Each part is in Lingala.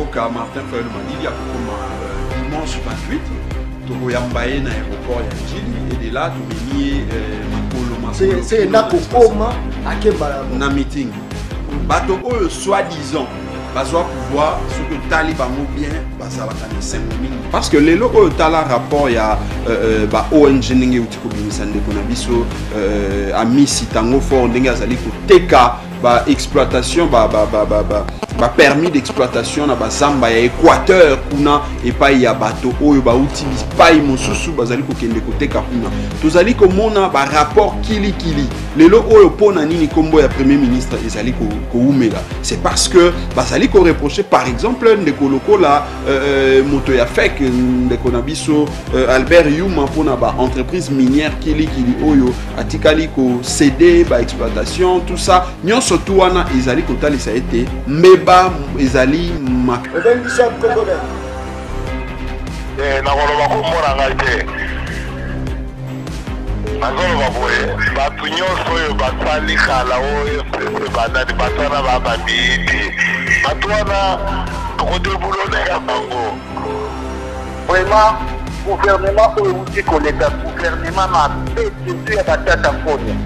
mboka Martin Fayulu Madidi a comme dimanche 28 tokoyambaye na aéroport ya Njili et de là tomemi makolo c'est na kokoma akebala na meeting bato oyo soi-disant bazwa pouvoir ce que tali bango bien bazalaka na semo mingi parce que lelo oyo tala rapport ya ba ONG ndenge uti kobimisa ndeko na biso amisi tango fort ndenge azali koteka ba exploitation ba permis d'exploitation na bazamba ya Équateur kuna epai ya bato oyo bauti bipai mosusu bazali kokende koteka kuna tozali komona ba rapport kili lelo oyo pona nini kombo ya premier ministre ezali koumela c'est parce que bazali ko reprocher par exemple ndeko lokola moto ya fek ndeko na biso Albert Yuma pona ba entreprise minière kili oyo atikali ko céder ba exploitation tout ça nyonso tu wana ezali kotalisa ete mbeba ezali mak na koloba komona ngai te nazoloba boye bato nyonso oyo basali kala oyo bandani bato wana babambii te bato wana tokodebuloneka bango vraiment gouvernement oyo uti koleka gouvernement mabe tetu ya batata fonia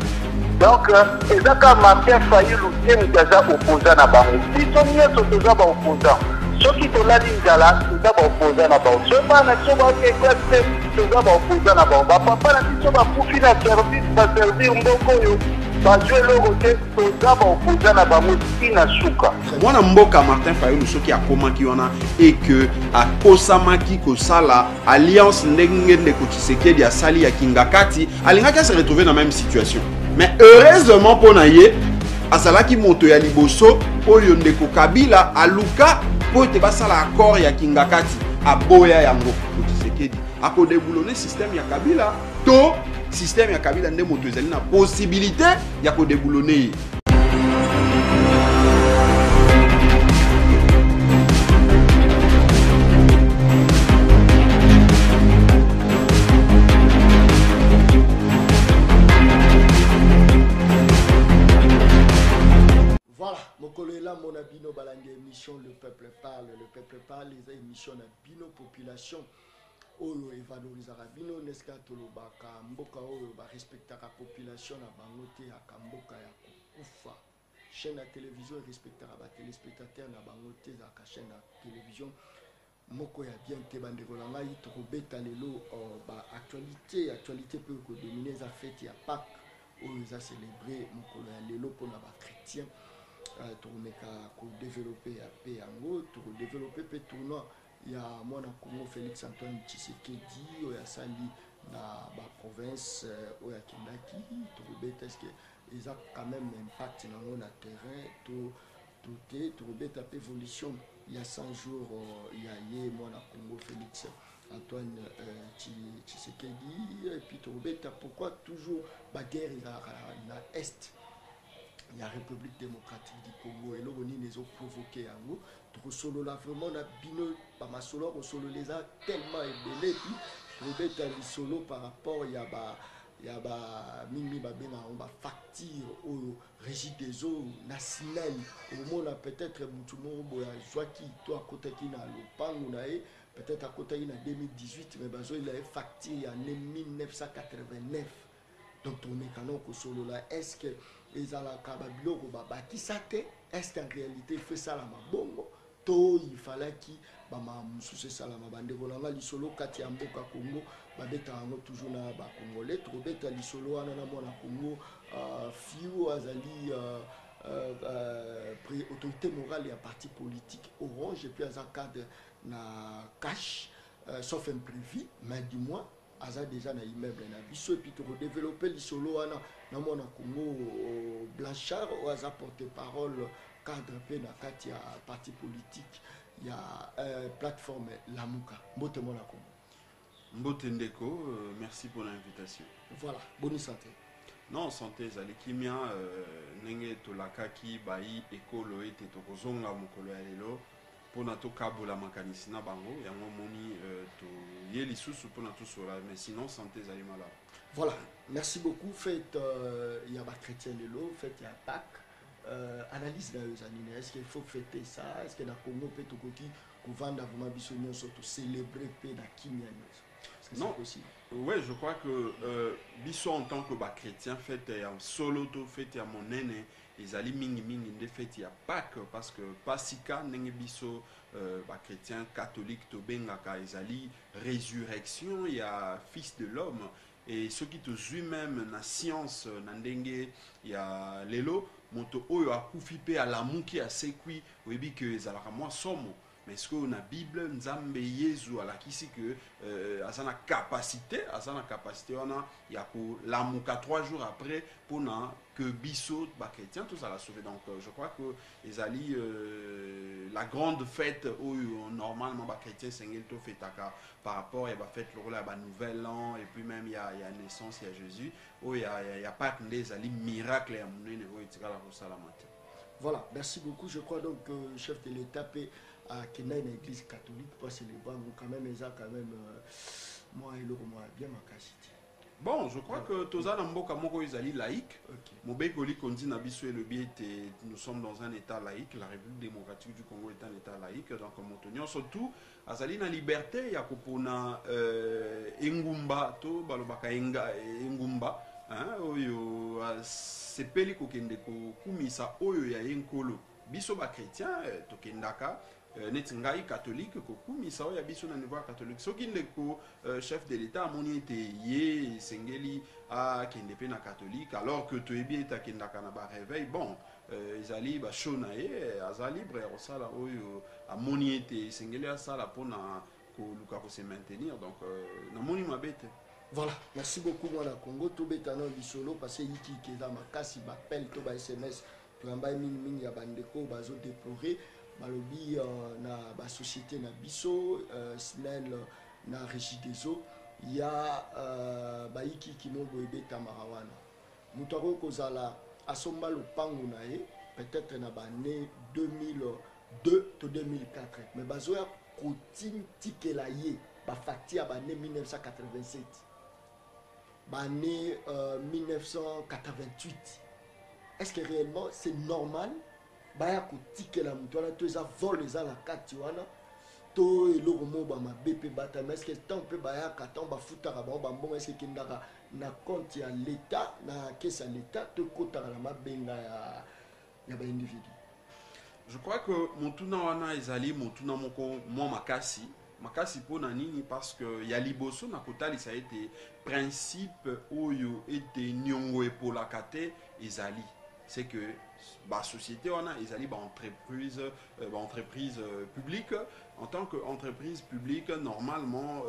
donc ezaka Martin Fayulu te moto aza opposant na bango biso nyonso toza baopposant soki tolali nzala toza baopposant na bango so bana biso baokekla te toza baopposant na bango bapapa na biso bakufi na service baservir mboka oyo bazwi eloko te toza baopposant na bango tina suka mwana mboka Martin Fayulu soki akomaki wana et que akosamaki kosala alliance ndenge ndeko Tshisekedi asali ya Kingakati alingaki ase retrouver na même situation mais heureusement pour naye azalaki moto ya liboso oyo ndeko Kabila aluka po te basala accord ya Kingakati aboya yango Tshisekedi akodeboulonner système ya Kabila to système ya Kabila nde moto ezali na possibilité ya kodeboulonner. Mon abino balangue émission le peuple parle les émissions na bino population oyo evalorisaka bino neska tolobaka mboka oyo ba respectaka population na bango te ya mboka ya kokufa chaîne ya télévision respectaka ba téléspectateurs na bango te za ka chaîne ya télévision moko ya bien te bandeko na ngai tokobeta lelo ba actualité peut ko dominer za fête ya Pâques oyo za célébrer mokolo ya lelo pona ba chrétien tokomeka kodévelopper ya pe yango tokodévelopper pe tournoi ya mwana Congo Félix Antoine Tshisekedi oyo asali na ba province oyo akendaki tokobeta est-ce que ils ont quand même impact nango na terrain tokobeta pe évolution il y a 100 jours il y a ye mwana Congo Félix Antoine Tshisekedi et puis tokobeta pourquoi toujours ba guerre na est la République démocratique du Congo et là on les a provoqué en gros donc solo là vraiment na bino pas ma solo on solo les a tellement ébélé puis Robert a solo par rapport il y a mimi babena on va facture au régie des eaux nationales au monde peut-être mutumo boya joaki toi côté qui na lopango na peut-être à côté in 2018 mais bazo il a facture il y a 1989 donc on est canon ko solo là est-ce que ezalaka babiloko babakisa te est-ce qu'en réalité fait ça la mabongo to il fallait ki bamamususu esalama bandeko na nga lisolo kati ya mboka Congo babeta yango toujours na bakongolais tokobeta lisolo wana na mwana Congo fiu azali autorité morale ya parti politique orange et puis aza cadre na cash sauf imprévu mais du moins aza déjà na immeuble na biso et puis to développer lisolo wana na mona Congo Blanchard ou aza porte-parole cadre pe na kati ya parti politique ya plateforme Lamuka mbote mona Congo mbote ndeko merci pour l'invitation. Voilà, bonne santé. Non, santé ezali kimia ndenge tolakaki bai ekolo ete tokozonga mokolo ya lelo pona tokabola makanisi na bango yango moni to ye lisusu pona tosola mais sinon santé ezali malade. Voilà, merci beaucoup. Faites il y a ba chrétien lelo, faites ya Pâques analyse na yozanine. Est-ce qu'il faut fêter ça? Est-ce que na Congo peut tout côté vendre vraiment bisogno surtout célébrer pe na kimia? Est-ce que c'est possible? Oui, je crois que biso en tant que chrétien fête en solo to fête à mon aîné. Ils allaient mingi de fête ya Pâques parce que pasika nenge biso chrétien catholique to bengaka ils allaient résurrection il y a fils de l'homme et ceux qui te jouent même na science na ndenge ya lelo moto oyo akufi pe à l'amour qui a sekui oyebi que ezalaka moi somo. Mais est-ce que la Bible Nzambe Yesu a la kisi que asana capacité on a il y a pour l'amour 3 jours après pour que biso ba chrétien tout ça la sauver. Donc je crois que les alliés la grande fête où normalement ba chrétien sengel to fetaka par rapport à ba fête le rôle à ba nouvel an et puis même il y a naissance il y a Jésus où il y a pas des alliés miracles à mon niveau et la salamate. Voilà, merci beaucoup. Je crois donc que le chef de l'État à Kenya, une église catholique, pour célébrer, quand même, moi et le moi bien ma cachette. Bon, je crois que Toza Namboka Moko Izali laïque. Mobekoli Kondi Nabiso et le biais nous sommes dans un état laïque. La République démocratique du Congo est un état laïque. Donc, Montonion, surtout, Azali na liberté, Yakopona Engumba, to Balobaka Engumba. Oyo sepeli kokende ko kumisa oyo ya yenkolo biso ba chrétien tokendaka netingai catholique ko kumisa oyo ya biso na niveau catholique soki ndeko chef de l'état amoni ete ye sengeli a kende pe na catholique alors que toyebi eta kendaka na ba réveil bon ezali ba shona ye azali libre ya kosala oyo amoni ete sengeli asala pona ko luka ko se maintenir donc na moni mabete. Voilà, merci beaucoup moi la Congo tout bétano bisolo parce que iki qui dans ma casse il m'appelle tout ba SMS tu en bas mini ya bandeko bazo déplorer balobi na ba société na biso snel na régie des eaux il y a ba iki qui mo boyebe tamarawana mutako kozala asomba le pango na ye peut-être na ba né 2002 to 2004 mais bazo ya kotin tikela ye ba fati ya ba né 1987 année 1988. Est-ce que réellement c'est normal? Baya kotike la mutwana to eza vol eza la kati wana to eloko mo ba mabepe bata mais est-ce que tant pe baya katon ba futaka ba mbongo est-ce que kindaka na compte ya l'état na caisse à l'état to kotaka la mabenga ya ba individu? Je crois que mutuna wana ezali mutuna moko mo makasi makasi pona nini parce que ya liboso na kotali ça a été principe oyo ete nyongo epola kate ezali c'est que ba société wana ezali ba entreprise publique en tant que entreprise publique normalement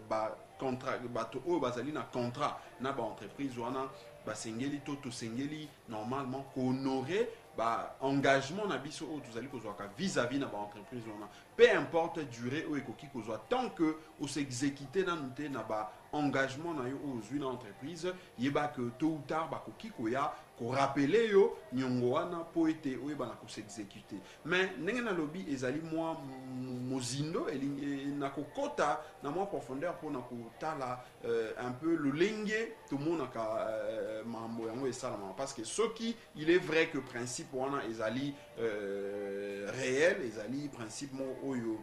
ba contrat bato oyo bazali na contrat na ba entreprise wana ba sengeli to sengeli normalement honorer ba engagement na biso o tozali kozwa ka vis-à-vis na ba entreprise wana peu importe durée o ekoki kozwa tant que o s'exécuter na nute na ba engagement na yo o zui na entreprise yeba que tôt ou tard ba koki koya ko rappeler yo nyongo wana po ete o yeba na ko s'exécuter mais ndenge na lobby ezali moi mozindo na kokota na moi profondeur pour na kotala un peu le lenge tout monde ka mambo yango esalama parce que ce qui il est vrai que principe wana ezali réel ezali principe oyo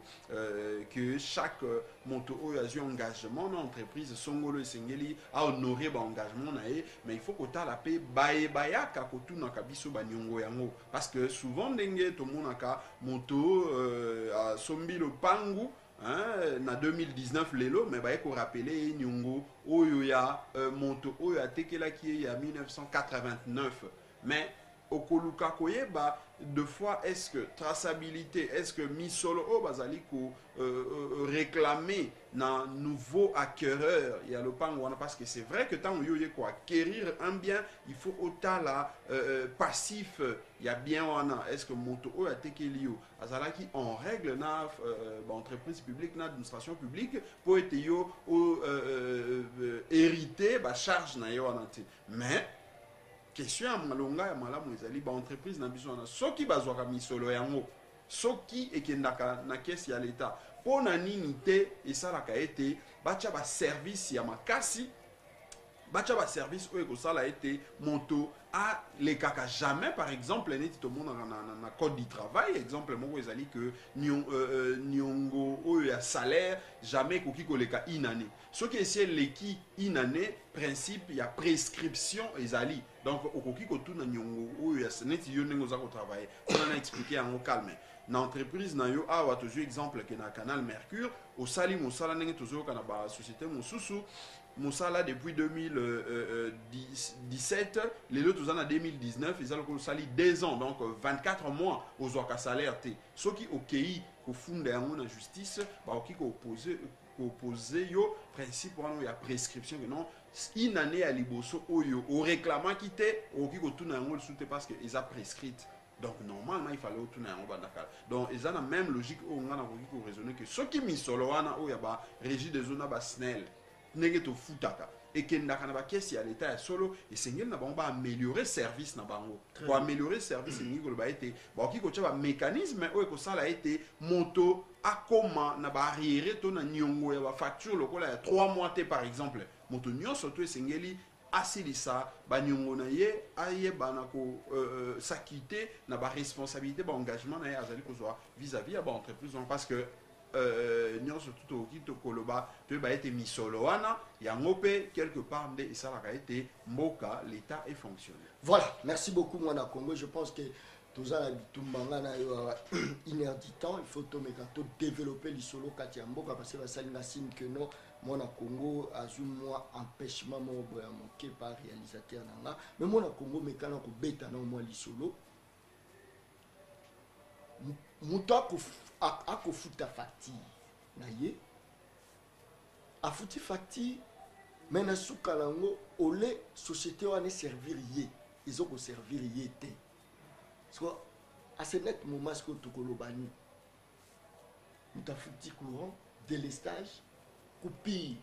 que chaque moto oyo azui engagement na entreprise songolo esengeli a honorer ba engagement na ye mais il faut kotala pe bayaka kotuna kabiso banyongo yango parce que souvent ndenge to monaka moto sombi le pangu na 2019 lelo mais baye ko rappeler nyongo oyo ya moto oyo atekelaki ya 1989 mais okoluka koyeba deux fois est-ce que traçabilité est-ce que misolo o bazali ko réclamer na nouveau acquéreur il y a le pangwana parce que c'est vrai que tant yo ko acquérir un bien il faut otala passif il y a bien wana est-ce que moto o atekelio azalaki en règle na entreprise publique na administration publique pour être yo hériter ba charge na yo wana mais question ya malonga ya malamu ezali ba entreprise na biso na soki bazwaka misolo yango soki ekendaka na caisse ya l'état pona nini te esalaka ete bacha ba service ya makasi bacha ba service oyo ko sala été moto a les kaka jamais par exemple neti tout le monde na code du travail exemple moko ezali que nyongo oyo ya salaire jamais koki koleka inane soki esi leki inane principe ya prescription ezali donc okoki kotuna nyongo oyo ya neti yo ndenge oza ko travailler on a expliqué en calme na entreprise na yo awa tozo exemple ke na Canal Mercure au sali mosala ndenge tozo kana ba société mosusu mosala depuis 2017 les autres en 2019 ils ont sali 2 ans donc 24 mois aux oka salaire te soki okei ko funda yango na justice ba oki ko opposer yo principe wana ya prescription que non une année à liboso oyo au réclamant quitter oki ko tuna yango soute parce que ils a prescrite. Donc normalement il fallait retourner en Bandakal. Donc ils ont la même logique où on a raisonner que ceux qui mis solo wana ou yaba régie des zones ba snell negeto futaka et que ndaka na ba kesi à l'état solo et sengel na ba améliorer service na bango. Pour améliorer service ni ko ba été ba ki ko tcha ba mécanisme ou ko ça a été moto a comment na ba arrière to na nyongo ya ba facture lokola ya 3 mois té par exemple moto nyonso to sengeli asilisa banyongo na ye aye banako s'acquitter na ba responsabilité ba engagement na ye azali kozwa vis-à-vis ba entreprise parce que nyonso tout oki to koloba to ba été misolo wana yango pe quelque part nde isalaka été mboka l'état est fonctionnel. Voilà, merci beaucoup Mwana Congo. Je pense que tous les bitumbanga na yo inerditant, il faut to développer l'isolo katia mboka parce que ça na signe que non Mwana Congo a eu moi empêchement mon boya moké par réalisateur nanga mais Mwana Congo mekana ko beta na moi l'isolo muto ako futa facture na ye a futi facture mais na suka lango ole société wana servir ye ils ont ko servir ye te so à ce net moment ce que to kolobani muta futi courant délestage couper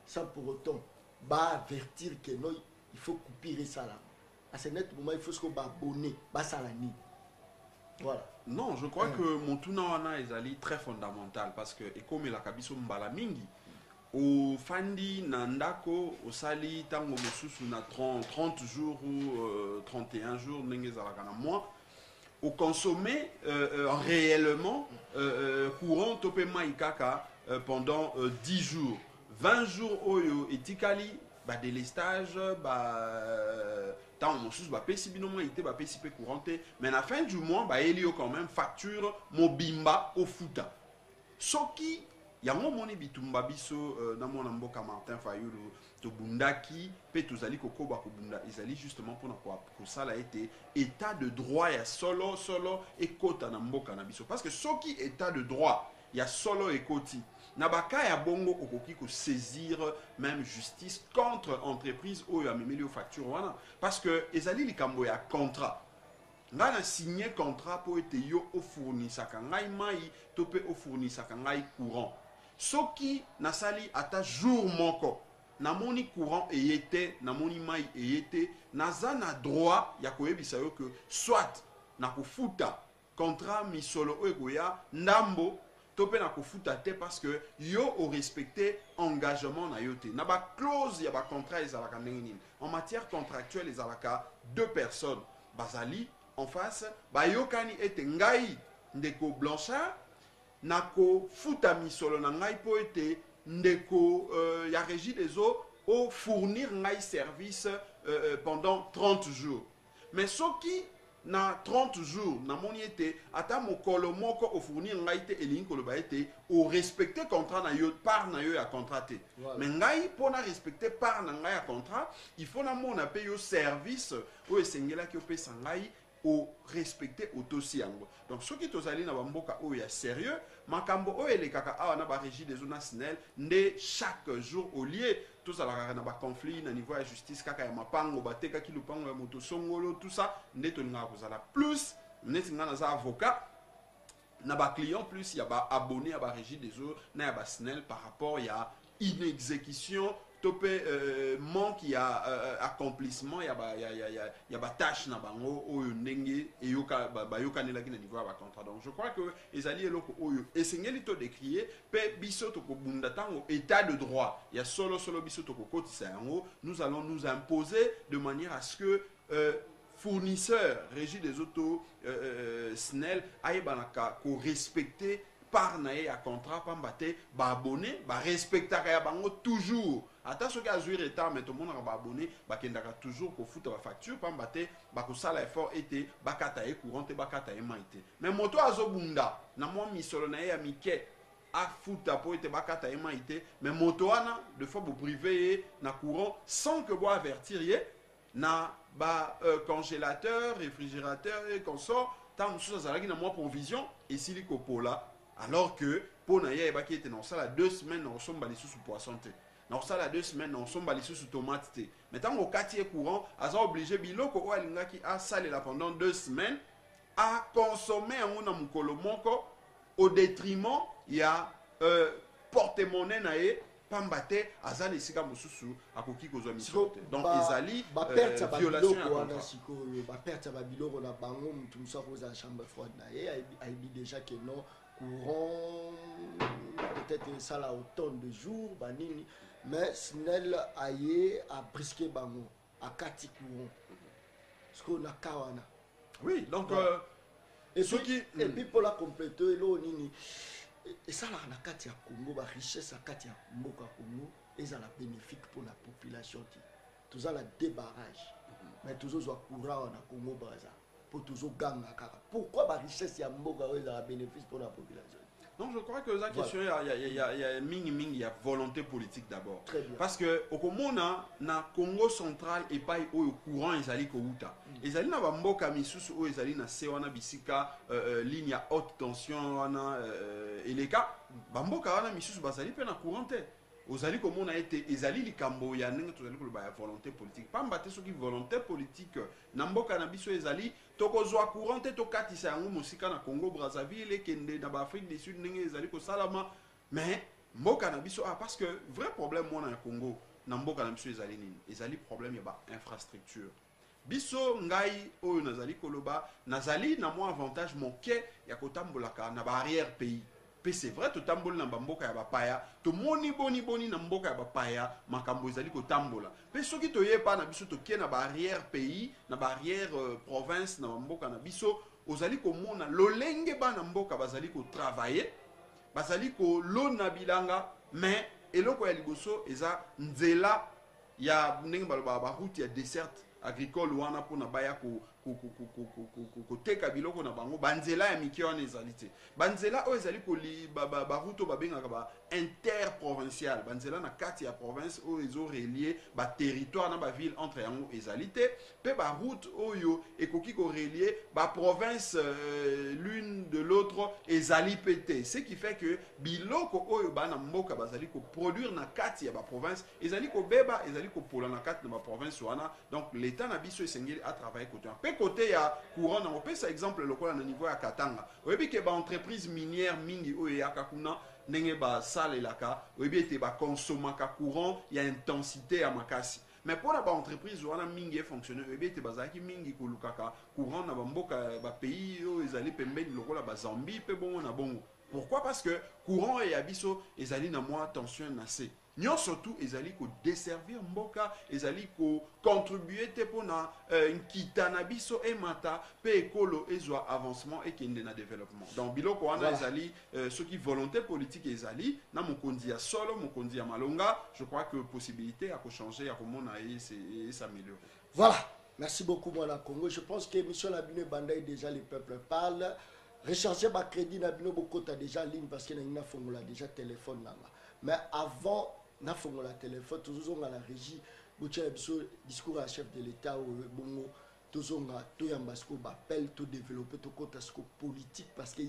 sans pour autant avertir que non il faut couper ça là à ce net moment il faut se abonner salani. Voilà. Non, je crois que mon tournoi est très fondamental parce que et comme la kabiso mbala mingi au fandi nandako au sali tango mosusu na 30 jours ou 31 jours ndenge zalaka na mois au consommer réellement courant topé maikaka pendant 10 jours 20 jours oyo etikali ba délestage tant mosusu ba pesi binomo ité ba pesi pe couranté mais à la fin du mois ba elio quand même facture mobimba au futa soki yango moni bitumba biso na mona mboka Martin Fayulu to bundaki pe tozali kokoba ko bunda ezali justement pour ça a été état de droit ya solo et kota na mboka na biso parce que soki état de droit ya solo et koti Nabaka ya bongo okoki ko saisir même justice contre entreprise ou ya memeli au facture wana parce que ezali likambo ya contrat ngana signé contrat pour ete yo au fournissaka ngai mai to pe au fournissaka ngai courant soki nasali ata jour moko namoni courant eyete namoni mai eyete nazana droit ya koyebisa yo que soit na kofuta contrat misolo oegoya ndambo topé na kofuta te parce que yo au respecté engagement na yote na ba clause ya ba contrat ezalaka ndenge en matière contractuelle ezalaka 2 personnes bazali en face ba yokani ete ngai ndeko Blanchard na kofuta misolo na ngai po ete ndeko ya régie des eaux au fournir ngai service pendant 30 jours mais soki na 30 jours na moni ete ata mokolo moko au fournir ngai te elingi koloba ete au respecter contrat na yo par na yo ya contrat te mais ngai pona respecter par na ngai ya contrat il faut na mona pe yo service o esengela ki opesa ngai au respecter autosi yango donc soki tozali na bamboka o ya sérieux makambo o elekaka awa na ba régie des zones nationales nde chaque jour au lieu tozalaka na ba conflit na niveau ya justice kaka ya mapango bateka ki lupango ya moto songolo tout ça nde tolinga kozala plus neti ngana za avocat na ba client plus ya ba abonné à ba régie des eaux na ya ba SNEL par rapport ya inexécution topé manque il y a accomplissement il y a tâche na bango oyo ndenge et yoka ba yoka nela ki na niveau ba contrat. Donc je crois que ezali eloko oyo esengeli to décrier pe biso to ko bunda tango état de droit il y a solo biso to ko kotisa yango nous allons nous imposer de manière à ce que fournisseurs régie des autos SNEL aille banaka ko respecter par nae à contrat pambate ba abonné ba respecta ya bango toujours ata soki azui retard mais tout le monde ba abonné ba kendaka toujours ko futa ba facture pambate ba ko sala effort été ba kata e courante ba kata e maité mais moto azobunda na mo misolo na ya mike a futa po été ba kata e maité mais moto ana de fois bu privé na courant sans que bo avertir ye na ba congélateur réfrigérateur et consort tant sous azalaki na mo provision et silico pola. Alors que pour na yeba qui était dans ça 2 semaines on sommes balisous sous poisson té. Dans ça 2 semaines on sommes balisous sous tomate té. Maintenant au quartier courant, a obligé biloko o alinga qui a salé là pendant 2 semaines à consommer en na mukolo moko au détriment il y a porte-monnaie naé pambate azali sika mususu akoki kozwa mission té. Donc ezali violation à contrat. Ba perte ba biloko na bango mutu musa ko za chambre froide naé a dit déjà que non courant peut-être ça là autant de jours banini mais SNEL aye a brisqué bango à kati courant ce qu'on a kawana oui donc et puis pour la compléter lo nini et ça là na kati ya Congo ba richesse à kati ya mboka Congo et ça la bénéfique pour la population tout ça la débarrage mais toujours soit courant na Congo Brazza pour toujours gagner. Pourquoi la richesse y a un bénéfice pour la population? Donc je crois que la question, il y a volonté politique d'abord. Parce que au Congo central et pas au courant ils ko uta. Ils allaient na bamboka misusu o ils allaient na sewana bisika ligne à haute tension wana et les cas bamboka wana misusu basali pe na couranté. Ozali comme on a été ezali likambo ya ndenge tozali ko ba volonté politique pamba te soki volonté politique namboka na biso ezali tokozwa courant te tokatisa yango musika na Congo Brazzaville kende na ba Afrique du Sud ndenge ezali ko salama mais mboka na biso parce que vrai problème moi na Congo na mboka na biso ezali nini ezali problème ya ba infrastructure biso ngai oyo nazali koloba nazali na mo avantage moke ya kotambolaka na ba arrière pays. C'est vrai to tambol na mboka ya bapaya to moni boni na mboka ya bapaya makambo ezali ko tambola pe soki to yepa na biso to kie na barrière pays na barrière province na mboka na biso ozali ko mona lolenge ba na mboka bazali ko travailler bazali ko lona bilanga mais eloko ya liboso eza nzela ya ndenge baloba ba route ya desserte agricole wana pona baya ko teka biloko na bango banzela ya miki wana ezali te banzela o ezali ko li ba route ba benga ba interprovincial banzela na kati ya province o ezo relier ba territoire na ba ville entre yango ezali te pe ba route oyo ekoki ko relier ba province l'une de l'autre ezali pété ce qui fait que biloko oyo bana mboka bazali ko produire na kati ya ba province ezali ko beba ezali ko pola na kati na ba province wana. Donc l'état na biso esengeli a travailler côté côté ya courant na opesa exemple lokola na niveau ya Katanga oyebi ke ba entreprise minière mingi oyo ya kakuna ndenge ba salelaka oyebi ete ba consomaka courant ya intensité ya makasi mais pour la ba entreprise wana mingi fonctionner oyebi ete bazaki mingi kolukaka courant na bamboka ba pays oyo ezali pembeni lokola ba Zambie pe bongo na bongo. Pourquoi? Parce que courant et abisso ezali na moi tension nasé nyo surtout ezali ko desservir mboka ezali ko contribuer te pona nkitana biso e mata pe ekolo ezwa avancement et kende na développement. Donc biloko wana ezali ceux qui volonté politique ezali na mokonzi ya solo mokonzi ya malonga je crois que possibilité à ko changer à komona et s'améliorer. Voilà, merci beaucoup moi la Congo. Je pense que émission la bino bandai déjà les peuples parlent. Recharger ma crédit na bino boko ta déjà ligne parce que na fongola déjà téléphone là. Mais avant na fongola téléphone toujours on a la régie botia discours à chef de l'état ou bongo toujours on a tout yamba ce qu'on appelle tout développer tout côté ce politique parce que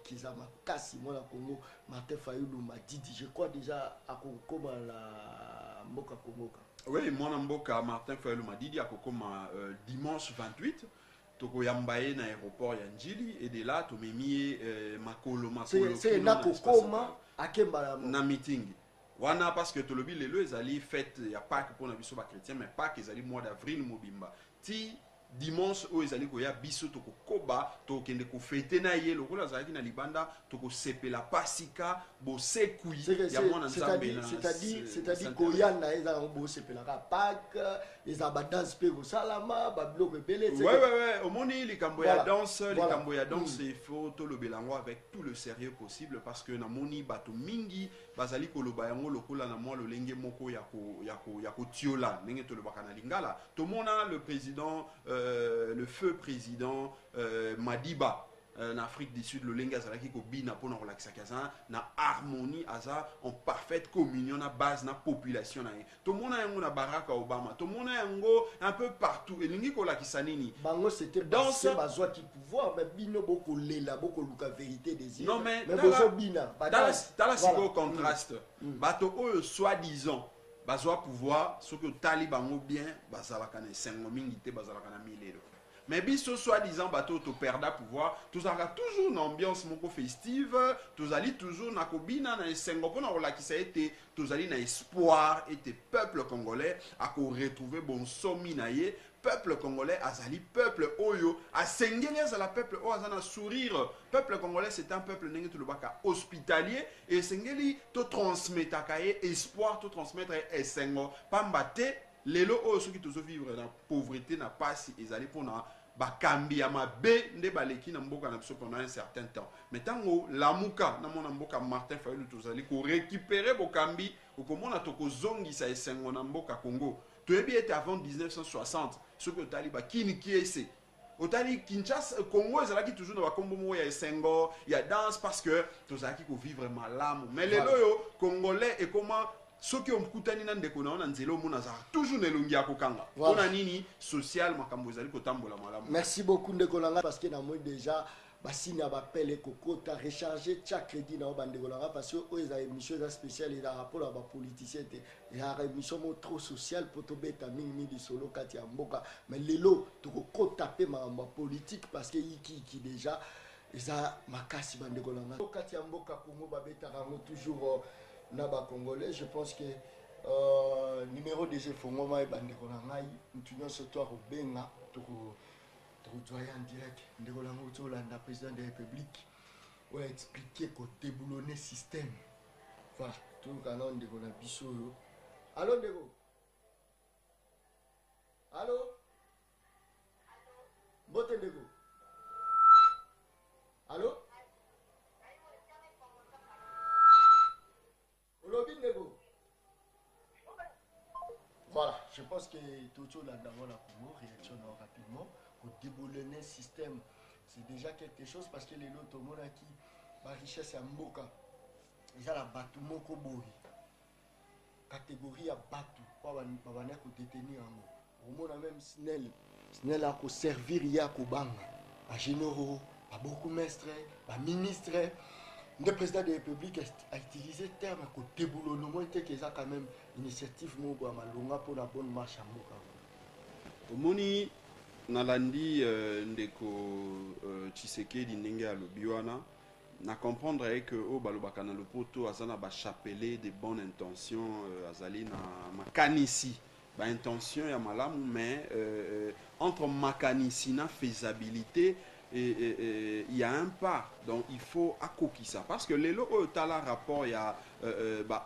qui za makasi moi la Congo Martin Fayulu m'a dit je crois déjà à comme la mboka Congo. Oui, moi na mboka Martin Fayulu m'a dit à kokoma dimanche 28 toko yambaye na aéroport ya Njili et de là to memi makolo c'est na kokoma akemba na meeting wana parce que tolobi lelo ezali fête ya Pâques pour na biso ba chrétien mais Pâques ezali mois d'avril mobimba ti dimanche oyo ezali koya biso tokokoba tokende kofete na ye lokola azalaki na libanda tokosepela pasika bosekui ya mwana nzambe na c'est-à-dire koyana ezala bosepelaka Pâques ezaba danse pe kosalama babiloko ebele ouais omoni likambo ya danse likambo ya danse il faut tolobela yango avec tout le sérieux possible parce que namoni bato mingi bazali koloba yango lokola na mwa lolenge moko ya kotiola ndenge tolobaka na lingala tomona le président le feu président Madiba en Afrique du Sud, le lenga azalaki ko bina pona relaxa kaza na harmonie aza en parfaite communion na base na population na. Tout monde yango na Barack Obama, tout monde yango un peu partout. Et lingi ko la kisanini. Bango c'était dans ce bazwa qui pouvoir mais bino boko lela boko luka vérité des non mais bozo bina. Dans la sigo contraste. Bato oyo soi-disant bazwa pouvoir ce que talibango bien bazalaka na 5 mingi te bazalaka na 1000 €. Mais biso soi-disant bateau to perda pouvoir, tous aura toujours une ambiance moko festive, tous allez toujours na kobina na esengo pona olakisa été, tous allez na espoir et tes peuples congolais à ko retrouver bon somi na ye, peuple congolais azali peuple oyo a sengenya za la peuple o azana sourire. Peuple congolais c'est un peuple ndenge to lobaka hospitalier et sengeli to transmettre kaye espoir to transmettre esengo pambate. Lelo oyo soki tozo vivre na pauvreté na pasi ezali pona bakambi ya mabe nde baleki na mboka na biso pendant un certain temps. Mais tango lamuka na mona mboka Martin Fayulu tozali ko récupérer bokambi okomona tokozongisa esengo na mboka Congo. Toyebi ete avant 1960 soki otali ba kini kiese otali Kinshasa Congo ezalaki toujours na bakombo mo ya esengo ya danse parce que tozalaki ko vivre malamu. Mais lelo yo congolais et comment soki omkutani na ndeko na nzelo mona za toujours nelongi ya kokanga pona nini social makambo ezali kotambola malamu. Merci beaucoup ndeko langa parce que na moi déjà basina bapele kokota recharger chaque crédit na bandeko langa parce que o eza émission spéciale eza rapport à ba politicien te ya émission trop sociale pour to beta mingi di solo kati ya mboka mais lelo to kokota pe makambo politique parce que qui déjà eza makasi bandeko langa kati ya mboka Congo babeta rango toujours Naba Congolais, je pense que numéro des Fongoma et Bandekolangai, nous ce soir au Benga, pour en direct, Ndekolango, président de la République, pour expliquer qu'on déboulonne système. Voilà, tout le canon de Bisso. Allô, Ndeko? Allô? Bote Ndeko? Allô? Voilà, je pense que tout le monde a d'abord la réaction rapidement pour déboulonner le système. C'est déjà quelque chose parce que les autres monde qui la richesse à Mboka. Déjà la batu moko bori. Catégorie à batu pas venir ko détenir en au monde même snell a ko servir ya ko banga. À généraux, à beaucoup mestre, à ministre. Le président de la République a utilisé le terme que déboulonnement était quand même une initiative pour la bonne marche à Mboka. Omoni nalandi ndeko Tshisekedi ndenge ya lobiwana na comprendre que o balobaka na lopoto azana ba chapeler des bonnes intentions azali na makanisi ba intention ya malamu mais entre makanisi na faisabilité il y a un pas, donc il faut accoquer ça parce que les locaux tala rapport il y a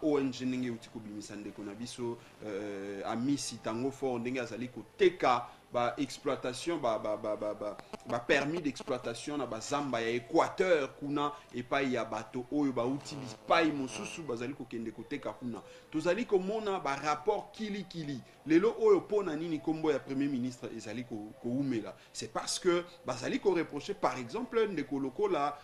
ONG n'engé utiko bimisande konabiso amisi tango fort n'engé azali ko teka ba exploitation ba permis d'exploitation na ba zamba ya Équateur kuna et pas ya bato oyo ba utilise pas mosusu bazali ko kende ko teka kuna tozali ko mona ba rapport kili lelo oyo pona nini kombo ya premier ministre ezali ko umela c'est parce que bazali ko reprocher par exemple ndeko lokola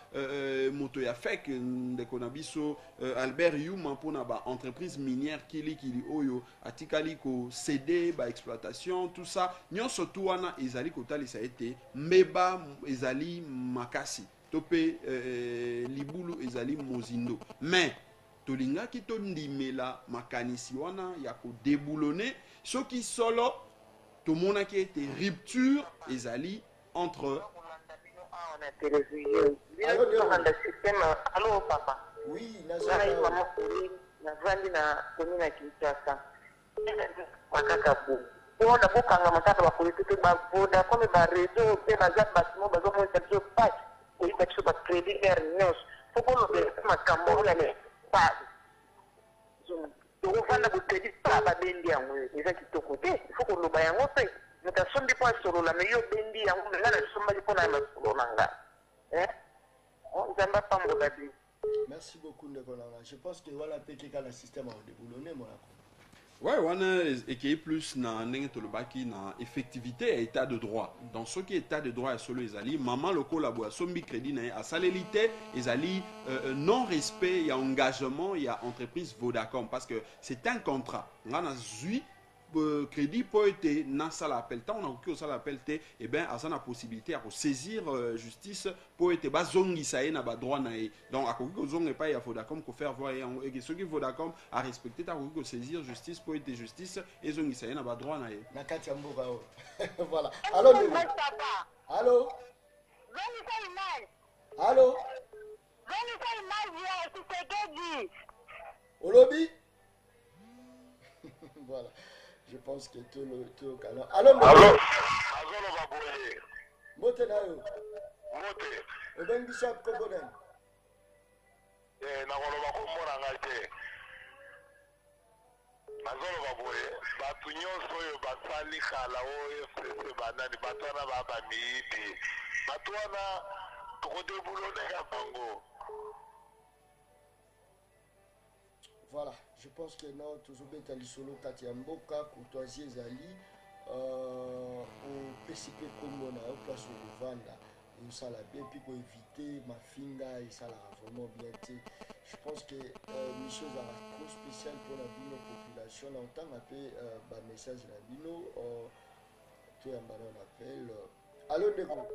moto ya fek ndeko na biso Albert Yuma pona ba entreprise minière kili oyo atikali ko céder ba exploitation tout ça surtout wana ezali kotalisa ete mbeba ezali makasi tope libulu ezali mozindo mais tolingaki tondimela makanisi wana ya ko déboulonner soki solo tomonaki ete rupture ezali entre Allô papa. Oui, navandi na commune ya Kinshasa bakaka bo ona bokanga matata bapolitike bavoda comme bareseau mpe baza basimo bazomonisa biso pasi oyiba biso bacrédit aire nyonso fo kolobela makambo oyo ne pasi okofanda bocrédit pa babendi yango eza kitoko te fo koloba yango mpe moto asombi mpo asolola me yo bendi yango me nga nasombaki mpo na masolo na nga nzambe apambola bi. Merci beaucoup Ndekolanga. Je pense que voilà peut-être le système a déboulonné mon accord. Ouais, on a qui est plus na n'engentolobaki na effectivité et état de droit. Dans ce qui est état de droit solo ezali maman le collaboration sombi crédit na a salélité ezali non respect il y a engagement il y a entreprise Vodacom parce que c'est un contrat. On a zui crédit peut être na sala appel tant on a que ça l'appel té et ben a ça la possibilité à saisir justice pour être ba zongi ça na ba droit na donc à ko zongi pas il faut Vodacom ko faire voir et ce qui Vodacom a respecté ta ko saisir justice pour être justice et zongi ça na ba droit na na kati ya mboka voilà allô allô allô Olobi voilà. Je pense que tout le canon. Allô, Allô, Mote nayo. Mote. Oben Bishop Koboden. Na koloba ko mona ngate. Mazolo baboye, batu nyonso oyo basali kala oyo FCC banani batwana baba miiti. Batwana tokodebulone ka bango. Voilà, je pense que non, toujours bien à l'isolo Katiamboka, courtoisie Zali, au PCP Congo, au place où Vanda, et ça l'a bien, puis pour éviter ma finga, et ça l'a vraiment bien été. Je pense que les choses sont trop spéciales pour la bino population. On entend un peu message de la bino, tout un ballon appel. Allô, Nego.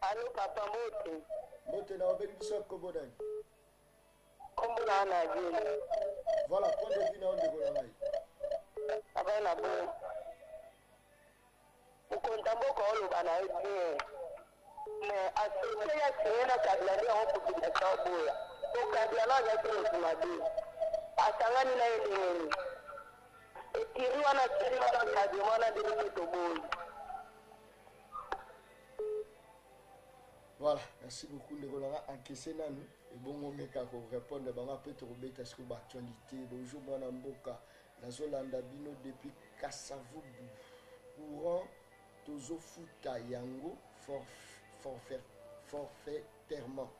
Allô, papa Mote. Mote, na oben Bishop Koboden. Voilà, point de vue dans le Golamaï. Après la bonne. Au contambo quand on va naître, mais à ce moment là, c'est un cabinet en population boya. Au cabinet là, il y a tout le monde. À Tangani na yéli. Et kiri wana cabinet wana de tout boy. Voilà, merci beaucoup de Golamaï. Encaissé nanu. Et bon, on m'a répondre à peut-être sur l'actualité. Bonjour, moi, Namboka. La Zolanda Bino depuis Kassavubu. Courant Tozo Futa Yango forfaitairement.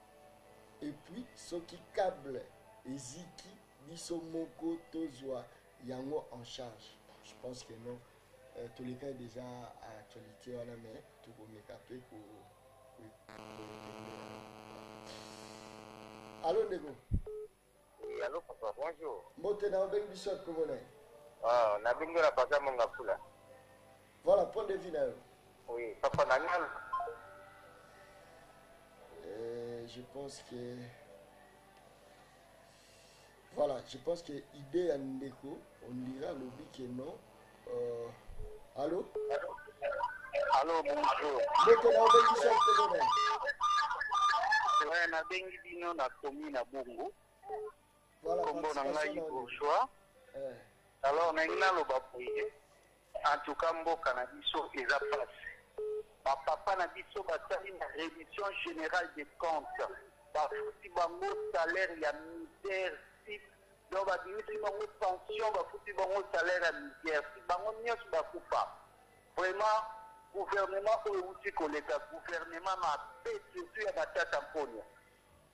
Et puis, ce qui câble Eziki Bisomoko Tozwa Yango en charge. Je pense que non. Tous les cas déjà à l'actualité, on a mis tout le monde pour. Allô, Nego. Oui, allô, papa, bonjour. Mote na oben Bishop Koboden. Ah, na bingo la pasa monga fula. Voilà, point de vue là. Oui, papa Nangal. Je pense que. Voilà, je pense que idée à Ndeko, on dira l'obi que non. Allô? Allô, bonjour. Mote na oben Bishop Koboden. Na bengi bino na komi na bongo. Voilà, kombo na ngai Bourgeois. Alors na ngina lo bapoye. En tout cas mboka na biso eza place. Ba papa na biso basali na révision générale des comptes. Ba futi bango salaire ya ministère si do ba dimisi bango pension ba futi bango salaire ya ministère si bango nyonso ba kufa. Vraiment gouvernement outi koleka gouvernement ma paix surtout ya batata mponya.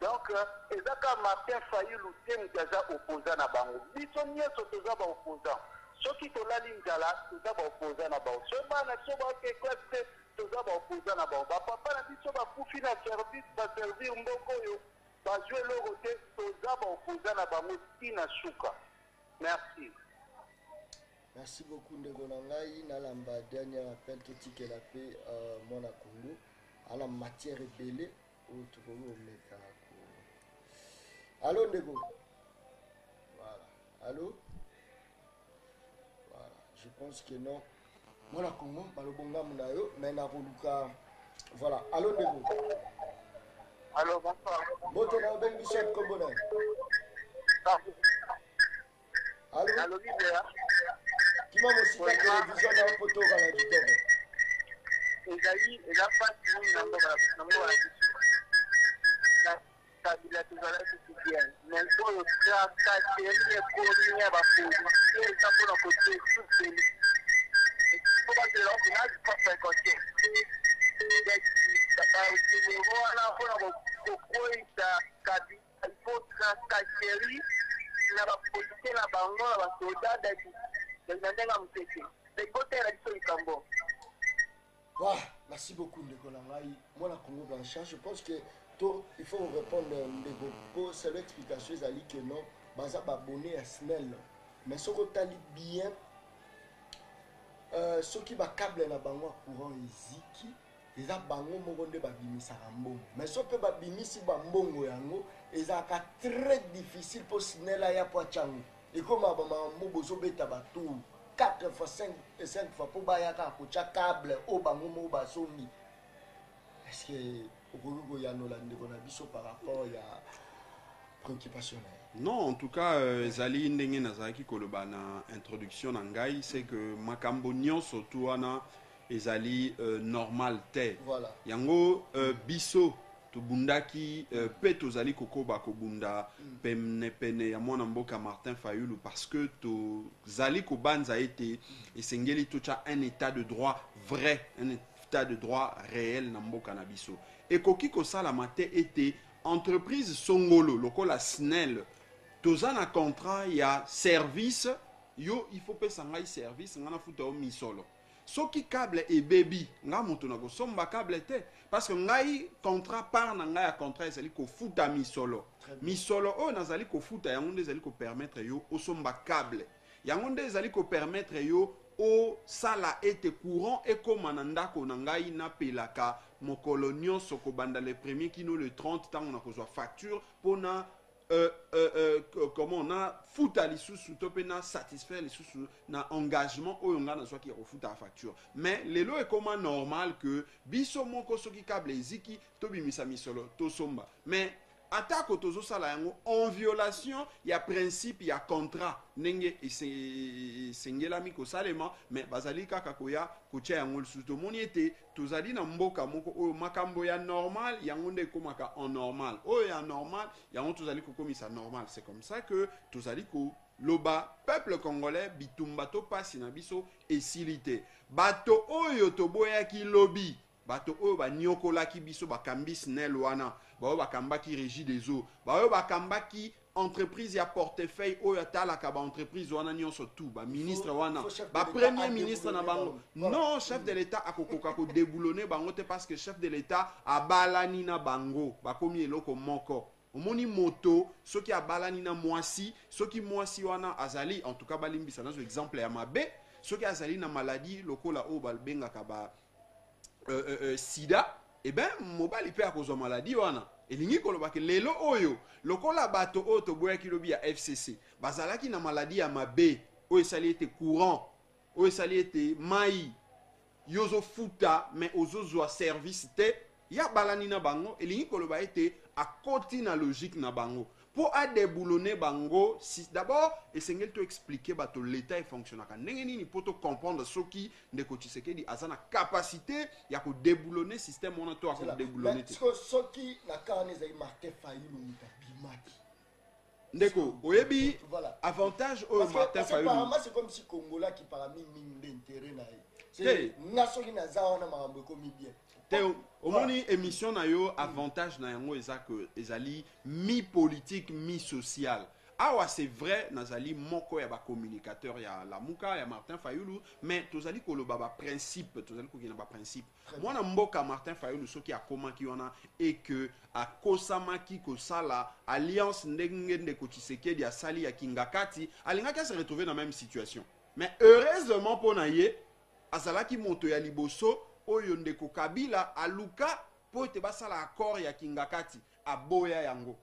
Donc ezaka Martin Fayulu Temgaza opposant na bango. Biso nyonso toza ba opposant. Soki tolali nzala toza ba opposant na bango. So bana so ba ke classe toza ba opposant na bango. Ba papa na biso ba kufi na service ba servir mboko yo. Ba jouer le côté toza ba opposant na bango tina suka. Merci. Merci beaucoup Ndeko Nangai. Nalamba dernier appel tout ticket la paix mon Congo à la matière ébellée au Togo Meka. Allô Ndeko. Voilà. Allô. Voilà. Je pense que non. Mon Congo balobonga munayo mais na koluka. Voilà. Allô Ndeko. Allô bonsoir. Bote na ben Bishop Koboden. nalobi bea kima mosika télévision na poto kana kitoko ezali eza mpasi mingi na mboka na biso na kabila tozalaki bien mais oyo kakateri ekomi ya bapolisie eza mpona kodesuseli po bazela okina zipafréquenté bakinero wana mpona kokweyisa kabila ifo kakateri na bapolisie na bango na basoda na ndenge ya mokeke ekotela biso likambo. Merci beaucoup Ndeko Langai. Moi la Congo Blanchard, je pense que il faut répondre Ndeko, c'est l'explication Zali que non, baza abonné à SNEL. Mais ce que tu as bien ceux qui ba câble na bango courant eziki, eza bango mokonde ba bimisa mbongo. Mais ce que ba bimisi ba mbongo yango, eza ka très difficile pour SNEL ya po changu. Et comme ba mobozo beta ba tout 4 fois 5 fois pour bayaka kocha câble au bango mo basomi. Est-ce que au yano la ndeko na biso par rapport ya préoccupation? Non, en tout cas ezali ndenge nazaki koloba na introduction na ngai, c'est que makambo nyonso tu wana ezali normal te. Voilà. Yango biso tobundaki pe tozali kokoba kobunda pene ya mwana mboka Martin Fayulu parce que tozali kobanza ete esengeli tocha un état de droit vrai, un état de droit réel na mboka na biso. Ekoki kosala mate ete entreprise songolo lokola SNEL toza na contrat ya service yo il faut pesa ngai service ngana futa o misolo. Soki câble et baby nga moto na ko somba câble te parce que ngai contrat par na ngai ya contrat ezali ko futa misolo o nazali ko futa yango nde ezali ko permettre yo o somba câble yango nde ezali ko permettre yo o sala ete courant e koma na ndako na ngai na pelaka mokolo nyonso ko banda le premier kino le 30 tango na kozwa facture pona comment on a foutu à l'issue topena satisfaire les sous na engagement au yonga na soit qui refoutu à facture mais les lots est comment normal que biso moko soki câble eziki tobi misami solo to somba mais attaque tozo sala yango en violation il y a principe il y a contrat nenge sengela miko salema mais bazali kaka koya kocha yango suto moniete tozali na mboka moko o makambo ya normal yango nde komaka en normal o ya normal yango tozali kokomisa normal c'est comme ça que tozali ko loba peuple congolais bitumba to pasi na biso esilité bato oyo toboyaki lobby bato oyo banyokolaki biso bakambi SNEL wana bayo bakambaki régie des eaux bayo bakambaki entreprise ya portefeuille oyo atalaka ba entreprise wana nyonso tout ba ministre wana ba premier ministre na bango non chef de l'état akokoka ko déboulonner bango te parce que chef de l'état abalani na bango bakomi eloko moko omoni moto soki abalani na mwasi soki mwasi wana azali en tout cas balimbisa nazo exemple ya mabe soki azali na maladie lokola oyo balbengaka ba sida et ben mobali pe akozwa maladie wana elingi koloba ke lelo oyo lokola bato oyo toboyaki lobi ya FCC bazalaki na maladie ya mabe oyo esali ete courant oyo esali ete mai yozo futa mais ozozwa service te ya balani na bango elingi koloba ete akoti na logique na bango pour déboulonner bango si d'abord esengeli to expliquer bato l'état et fonctionnaka ndenge nini pour to comprendre soki ndeko Tshisekedi azana capacité ya ko déboulonner système wana to ko déboulonner te soki na kana ezali Martin Fayulu mutabimaki ndeko oyebi avantage au Martin Fayulu c'est comme si Congolais qui parmi mine d'intérêt na c'est nasoki na zawana makambo ekomi bien omoni émission na yo avantage na yango eza que ezali mi politique mi social awa c'est vrai nazali moko ya ba communicateur ya Lamuka ya Martin Fayulu mais tozali koloba ba principe tozali kokina ba principe mwana mboka Martin Fayulu soki akomaki wana et que akosamaki kosala alliance ndenge ndeko Tshisekedi asali ya Kingakati alingaki se retrouver dans la même situation mais heureusement pour naye azalaki moto ya liboso oyo ndeko Kabila aluka po ete basala accord ya Kingakati aboya yango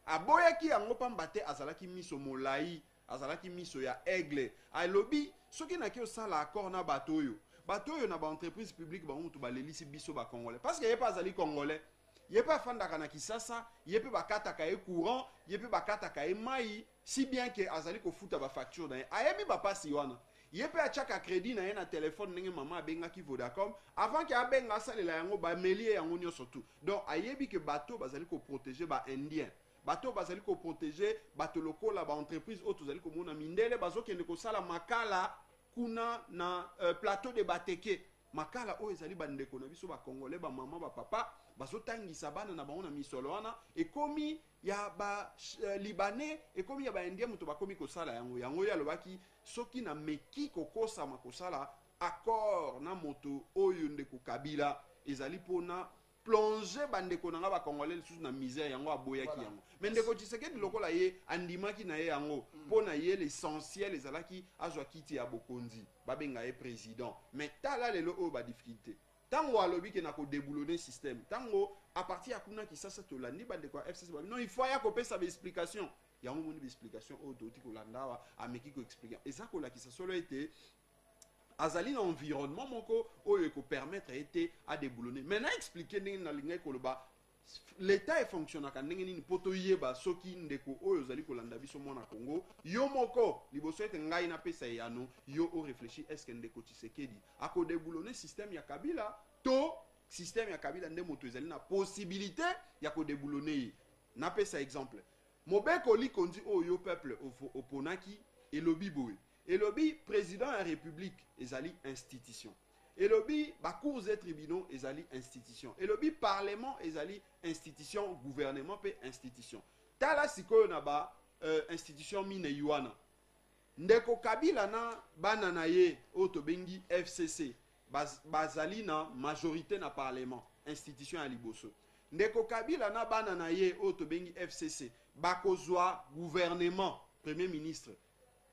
aboyaki yango pamba te azalaki miso molai azalaki miso ya aigle alobi soki naki osala accord na bato oyo na ba entreprise publique bango mutu balelisi biso ba congolais parce que ye pas azali congolais yepe afandaka na Kisasa, yepe bakataka e courant, yepe bakataka e mai, si bien que azali ko futa ba facture na ye. Ayemi ba pasi wana. Yepe achaka crédit na ye na téléphone ndenge maman abenga ki Vodacom avant que abenga salela yango ba melie yango nyo surtout. Donc ayebi que bato bazali ko protéger ba indien. Bato bazali ko protéger bato lokola ba entreprise auto bazali ko mona mindele bazokende ko sala makala kuna na plateau de Bateke. Makala o ezali bandeko na biso ba congolais ba maman ba papa bazotangisa bana na bango na misolo wana ekomi ya ba libanais ekomi ya ba indien muto bakomi kosala yango ya lobaki soki na meki kokosa makosala accord na moto oyo ndeko Kabila ezali pona plonger bandeko na ba congolais lisusu na misère yango aboyaki yango mais ndeko Tshisekedi lokola ye andimaki na ye yango pona ye l'essentiel ezalaki azwa kiti ya bokonzi babenga ye président mais tala lelo o ba difficulté tango alobi ke na ko déboulonner système tango à partir ya kuna Kisasa tolandi bandeko FCC non il faut ya ko pesa ba explication yango moni ba explication o doti ko landawa ameki ko expliquer ezako la Kisasa solo été azali na environnement moko oyo ko permettre été à déboulonner maintenant expliquer ndenge na linga ko loba l'état est fonctionnaka ndenge nini poto yeba soki ndeko oyo zali ko landa biso mona Congo yo moko liboso ete ngai na pesa yano yo o réfléchir est-ce que ndeko Tshisekedi ako déboulonner système ya Kabila to système ya Kabila nde moto ezali na possibilité ya ko déboulonner na pesa exemple mobeko likondi oyo peuple oponaki elobi boye elobi président ya république ezali institution elobi ba cours et tribunaux ezali institution elobi parlement ezali institution gouvernement pe institution tala sikoyo na ba institution mine yuana ndeko Kabila na bana na ye oto bengi FCC bazali na majorité na parlement institution ya liboso ndeko Kabila na bana na ye oto bengi FCC bakozwa gouvernement premier ministre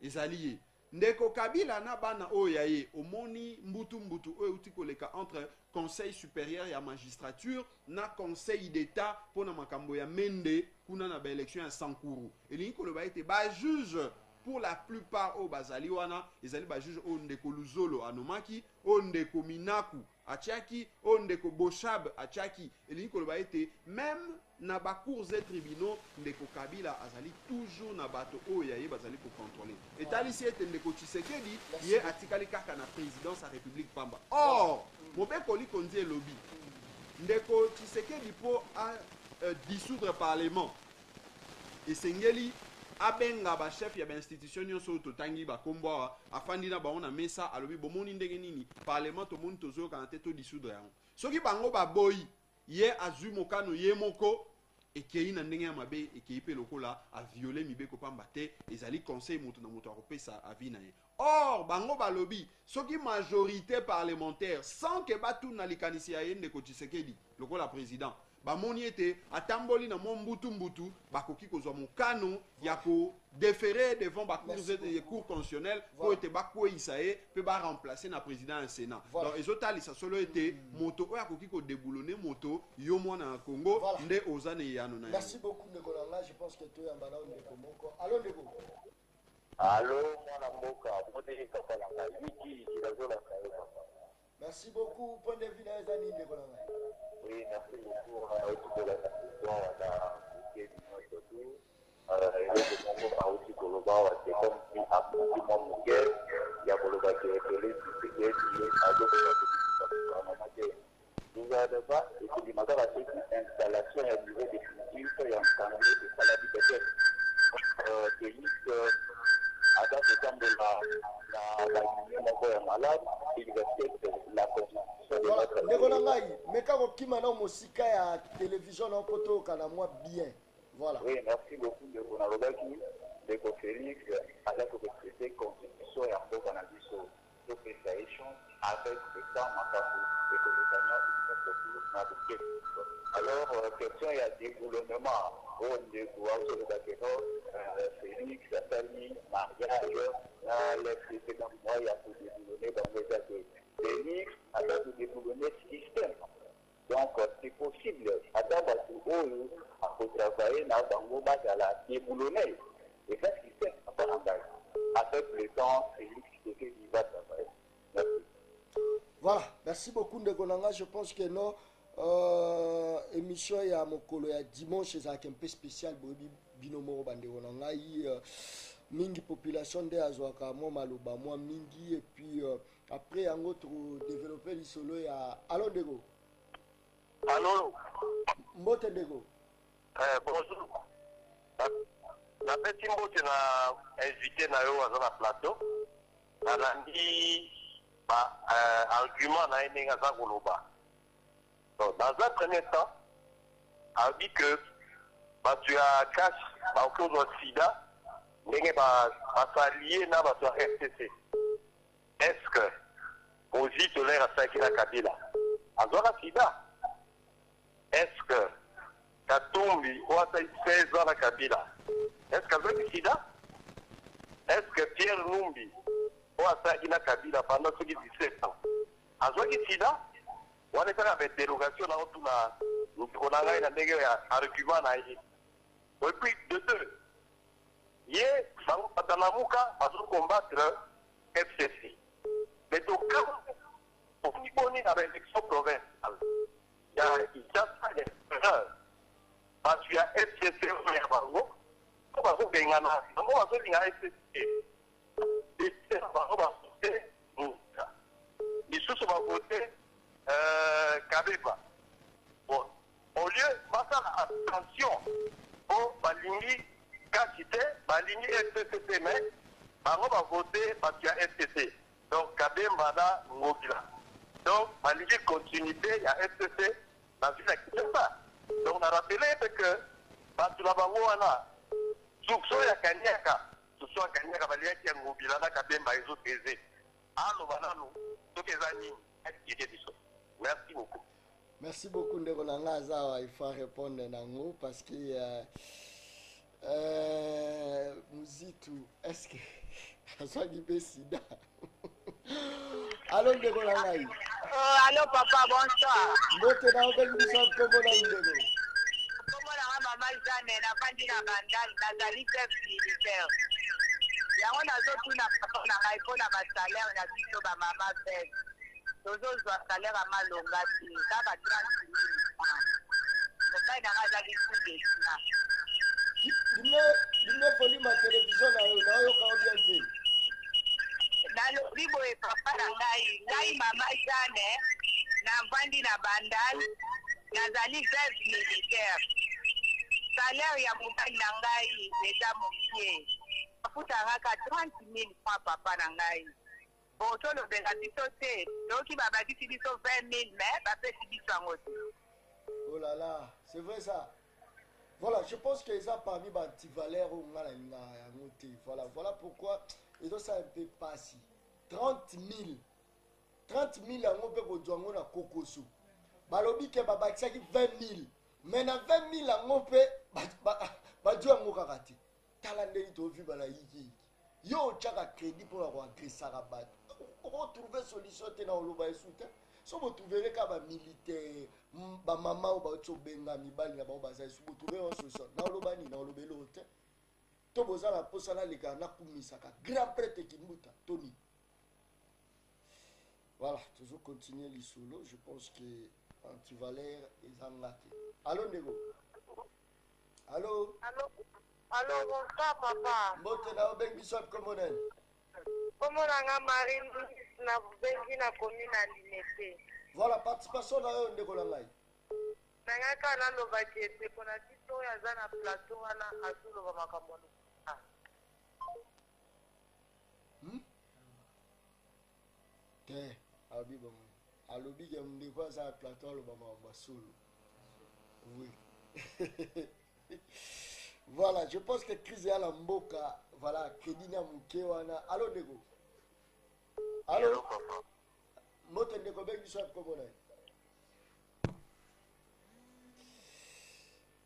ezali ye ndeko Kabila na bana oyo ye omoni mbutu oyo uti koleka entre conseil supérieur ya magistrature na conseil d'état pona makambo ya mende kuna na ba élection ya Sankuru elingi koloba ete ba juge pour la plupart o bazali wana ezali ba juge o ndeko Luzolo anomaki o ndeko Minaku atiaki o ndeko Boshab atiaki elingi koloba ete même na ba cours et tribunaux ndeko Kabila azali toujours na bato oyo yaye bazali ko contrôler etalisi ete ndeko Tshisekedi ye atikali kaka na présidence ya république pamba or mobeko likondi elobi ndeko Tshisekedi po a dissoudre parlement esengeli abenga ba chef ya ba institution nyonso totangi ba kombo afandi na baona mesa alobi bomoni ndenge nini parlement to moni tozo kana te to dissoudre yango soki bango ba boyi ye azui mokano ye moko ekei na ndenge ya mabe ekei pe lokola a violer mibeko pamba te ezali conseil moto na moto akopesa avi na ye or bango balobi soki majorité parlementaire sans que batu na likanisi ya ye ndeko Tshisekedi lokola président bamoni ete atamboli na mbutu bakoki kozwa mokano ya ko déférer devant ba cour constitutionnelle pour ete bakweyisa ye pe ba remplacer na président ya Sénat donc ezotalisa solo ete moto oyo akoki ko déboulonner moto yo mwana na Congo nde ozane yano na merci beaucoup ndeko Langa je pense que tu ambala ndeko moko allo ndeko allo mwana mboka modeli kaka Langa wiki kirazola kayo merci beaucoup point de vue na ezani ndeko Langa. Oui, merci beaucoup. On a aussi de la question, on a bouquet du mois de tout. Et le Congo a aussi Koloba, c'est comme si à tout le monde bouquet, il y a Koloba qui est appelé, qui est à d'autres choses. Nous avons pas, et puis il m'a dit que l'installation est au niveau définitif, il y a un standard de salarié peut-être. Tennis, à date de temps de la union malade, il respecte la constitution. ndeko na ngai meka kokima na mosika ya télévision na poto kana moi bien voilà oui merci beaucoup ndeko na lobaki ndeko Félix ala ko respecter constitution ya mboka na biso to pesa échange avec le temps makambo de coordination na bouquet alors question ya déboulonnement au ndeko aso de bakeno Félix atali mariage na les précédents mois ya pour déboulonner dans les états Félix a déboulonné ce système. Donc, c'est possible. À travailler dans la déboulonner. Et ça, ce système n'a pas d'engagement. Avec le temps, Félix qui va travailler. Merci. Voilà, merci beaucoup Ndeko Langa. Je pense que non, émission ya mokolo ya dimanche ezalaki un peu spécial boyebi bino moko bandeko na ngai mingi population nde azwaka mwa maloba mwa mingi et puis après yango todéveloppe lisolo ya alo ndeko Allô. mbote ndeko Bonjour. La petite mbote na invité na yo aza na plateau. Nalandi argument na ndenge aza koloba. Donc, dans un premier temps, a dit que tu as cash autour de SIDA, ndenge s'allier na FTC. Est-ce que aux tolère à ça qui la Kabila azora SIDA? Est-ce que Katumbi ou à 16 ans la Kabila? Est-ce qu'avec SIDA? Est-ce que Pierre Numbi ou à ça qui la Kabila pendant ce qui 17 ans azora SIDA? On est avec dérogation dans tout la nous prenons un argument na et puis de deux hier dans la mouka à combattre FCC mais donc quand on est avec l'élection provinciale il y a des erreurs parce qu'il y a FCC au Bango on va se gagner on va se gagner FCC et on va voter les sous on va voter Kabeba. Bon, au lieu de faire attention au Balingi Kachite, Balingi FCC, mais on va voter parce qu'il y a FCC. Donc Kabeba là, Ngobila. Donc Balingi continuité, il y a FCC, dans une activité. Donc on a rappelé que Batula Bangoana, Soukso ya Kanyaka, Soukso ya Kanyaka, Balingi Ngobila, Kabeba, ils ont baisé. Alors voilà, nous, tous les amis, qui est dit ça. Merci beaucoup. Merci beaucoup ndeko nanga azawa il faut répondre nango parce que Muzitu est-ce que azwaki pe sida Allô ndeko nanga Allô papa bonsoir. Mbote na obengi biso kombo na ndeko. Kombo na mama Jeanne na fandi na bandal nazali chef militaire. Yango nazotuna papa na ngai mpona basalaire na biso bamama bese. Tozozwa salaire à malonga ti kaka 30 000 francs. Mokai na nga azali kudesina. Dine foli ma télévision na yo ka bien te. Nalobi boye papa na ngai mama Jeanne na mvandi na bandal nazali chef militaire. Salaire ya mokai na ngai eza mokie. Afutaka 30 000 francs papa na ngai. Bon, tout le bénéfice, donc il va battre 20 000, mais va faire 10 000. Oh là là, c'est vrai ça. Voilà, je pense qu'ils ont parmi les petits valeurs où on a noté. Voilà pourquoi ils ont ça un peu passé. 30 000. 30 000 on peut dire qu'on a Kokoso. Balobi ke babakisa ki 20 000. Mais na 20 000 on peut dire qu'on a raté. Talande to vu bala yiki. Yo tchaka crédit pour la agresser rabat. On trouver solution te na oloba esute. So vous trouverez ka ba militaire, ba mama ou ba tsobenga mibali na ba baza su trouver une solution. Na oloba ni na olobelo te. To boza la posana le kana kumisa ka grand prêtre Kimbuta Tony. Voilà, toujours continuer les solos, je pense que anti-valère est engagé. Allô Nego. Allô. Allô, bonsoir papa. Mbote na obengi bishop komonen. Comment on a marine na bengi na commune à Limete. Voilà, participation na yo ndeko na ngai. Nanga kana lo bajete kona tito ya zana plateau wana azulo ba makambo. Te, abi bon. Alobi ke ndeko za plateau lo ba masolo. Oui. Voilà, je pense que crise à la mboka, voilà, crédit na mukewana. Allô Nego. Allô. Moto Nego bengi swap komona.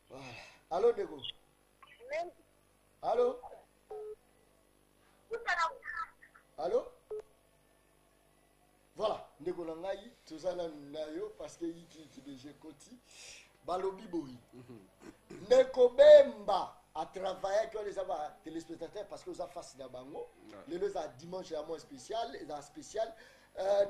Voilà. Allô Nego. Allô. Allô. Voilà, Nego nangai, tout ça là nayo parce que qui déjà koti. Balobi boy. Nekobemba a travaillé avec les téléspectateurs parce que vous avez face d'Abango. Les deux dimanche à moins spécial, et spécial.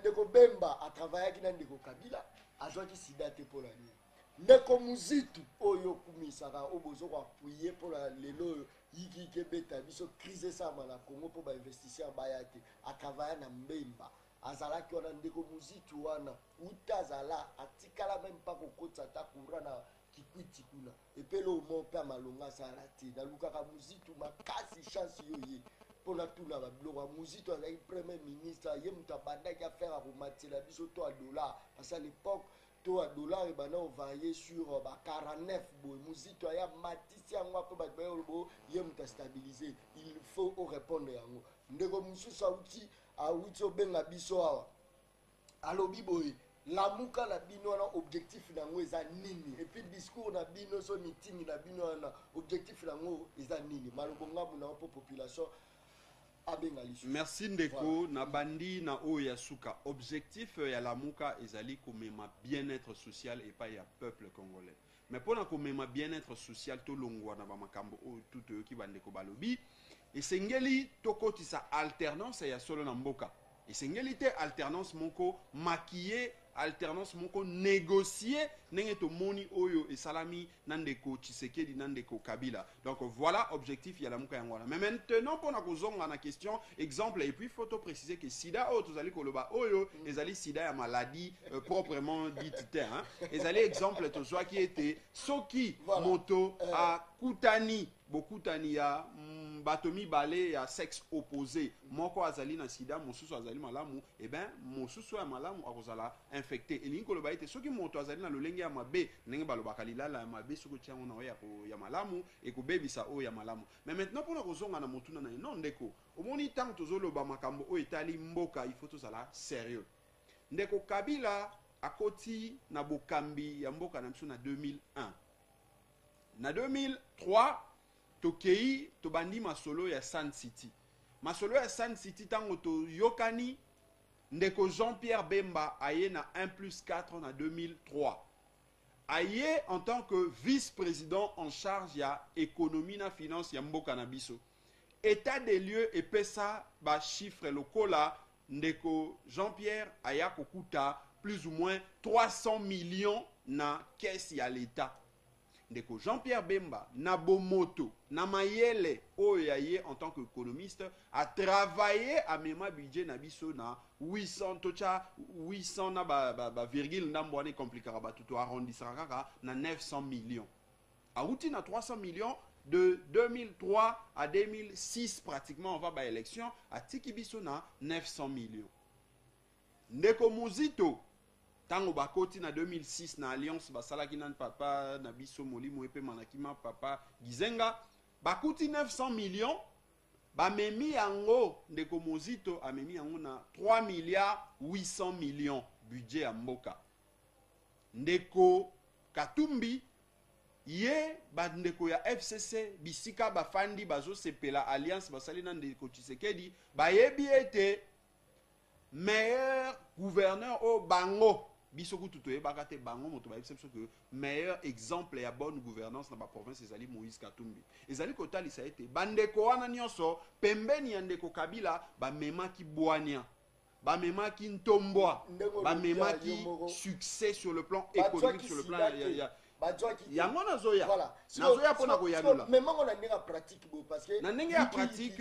Nekobemba a travaillé avec Ndeko Kabila. azwaki sida te mpo na nini ndeko muzitu oyo kumisaka obozo koapuye mpo na lelo oyo yiki ebeta biso crise esama na Congo mpo bainvestisseur baya te akavaya na mbemba azalaki wana ndeko muzitu wana uta azala atikala meme mpa kokotisa ata courant na kikwiti kuna epele omo mpe amalonga asala te nalukaka muzitu makasi chance yo ye mpona tuna babiloko ya muzitu azalaki premier ministre ye moto abandaki affaire akomatela biso to ya dollar parce à l'époque to ya dollar ebanda ovarie sur ba 49 boye muzitu aya matisi yango ape bato bayolobo ye moto astabilize il faut orépondre yango ndeko mosusu awuti obenga biso awa alobi boye lamuka na bino wana objectif nango eza nini et puis discours na bino so meeting na bino wana objectif nango eza nini malobo ngamu na po population abenga lisu. Merci ndeko voilà. Na bandi na o ya suka objectif ya lamuka ezali komema bien-être social et pas ya peuple congolais mais pona komema bien-être social to longwa na ba makambo o tout ki bandeko balobi esengeli tokotisa alternance ya solo na mboka esengeli te alternance moko maquiller alternance moko négocier ndenge tomoni oyo esalami nandeko Tshisekedi nandeko Kabila donc voilà objectif ya lamuka yango wana mais maintenant pona kozonga na question exemple et puis faut préciser que sida oyo tozali koloba oyo ezali sida ya maladie proprement dite te hein ezali exemple tozwa ki ete soki voilà. Moto a kutani bokutani ya bato mibale ya sexe opposé moko azali na sida mosusu azali malamu et ben mosusu ya malamu akozala infecté elingi koloba ete soki moto azali na lolenge ya mabe ndenge balobaka lilala ya mabe soki tiango na oyo ya malamu ekobebisa oyo ya malamu mais maintenant mpona kozonga na motuna na ye non ndeko omoni ntango tozoloba makambo oyo etali mboka il faut tozala sérieux ndeko Kabila akoti na bokambi ya mboka na biso na 2001 na 2003 tokei tobandi masolo ya Sun City masolo ya Sun City tango toyokani ndeko Jean-Pierre Bemba aye na 1+4 na 2003 aye en tant que vice-président en charge ya économie na finance ya mboka na biso état des lieux epesa ba chiffre lokola ndeko Jean-Pierre aya kokuta plus ou moins 300 millions na caisse ya l'état ndeko Jean-Pierre Bemba na bomoto na mayele oyaye en tant qu'économiste a travaillé à mema budget na biso na 800 tocha 800 na ba virgule ndambwane compliquera ba tout arrondissera kaka na 900 millions a outi na 300 millions de 2003 à 2006 pratiquement on va ba élection a tiki biso na 900 millions ndeko Muzito tango bakoti na 2006 na alliance basalaki nan papa na biso molimo epe manakima papa Gizenga bakuti 900 millions bamemi yango ndeko Muzito amemi yango na 3 milliards 800 millions budget ya mboka ndeko Katumbi ye bandeko ya FCC bisika bafandi bazo sepela alliance basali na ndeko Tshisekedi bayebi ete meilleur gouverneur au bango biso kutu toyebaka te bango moto bayebisa biso que meilleur exemple ya bonne gouvernance na ba province ezali Moïse Katumbi ezali kotalisa ete bandeko wana nyonso pembeni ya ndeko Kabila bamemaki bwania bamemaki ntombwa bamemaki succès sur le plan économique sur le plan yango nazoya voilà nazoya pona koyanula mais mango na ndenge pratique bo parce que na ndenge ya pratique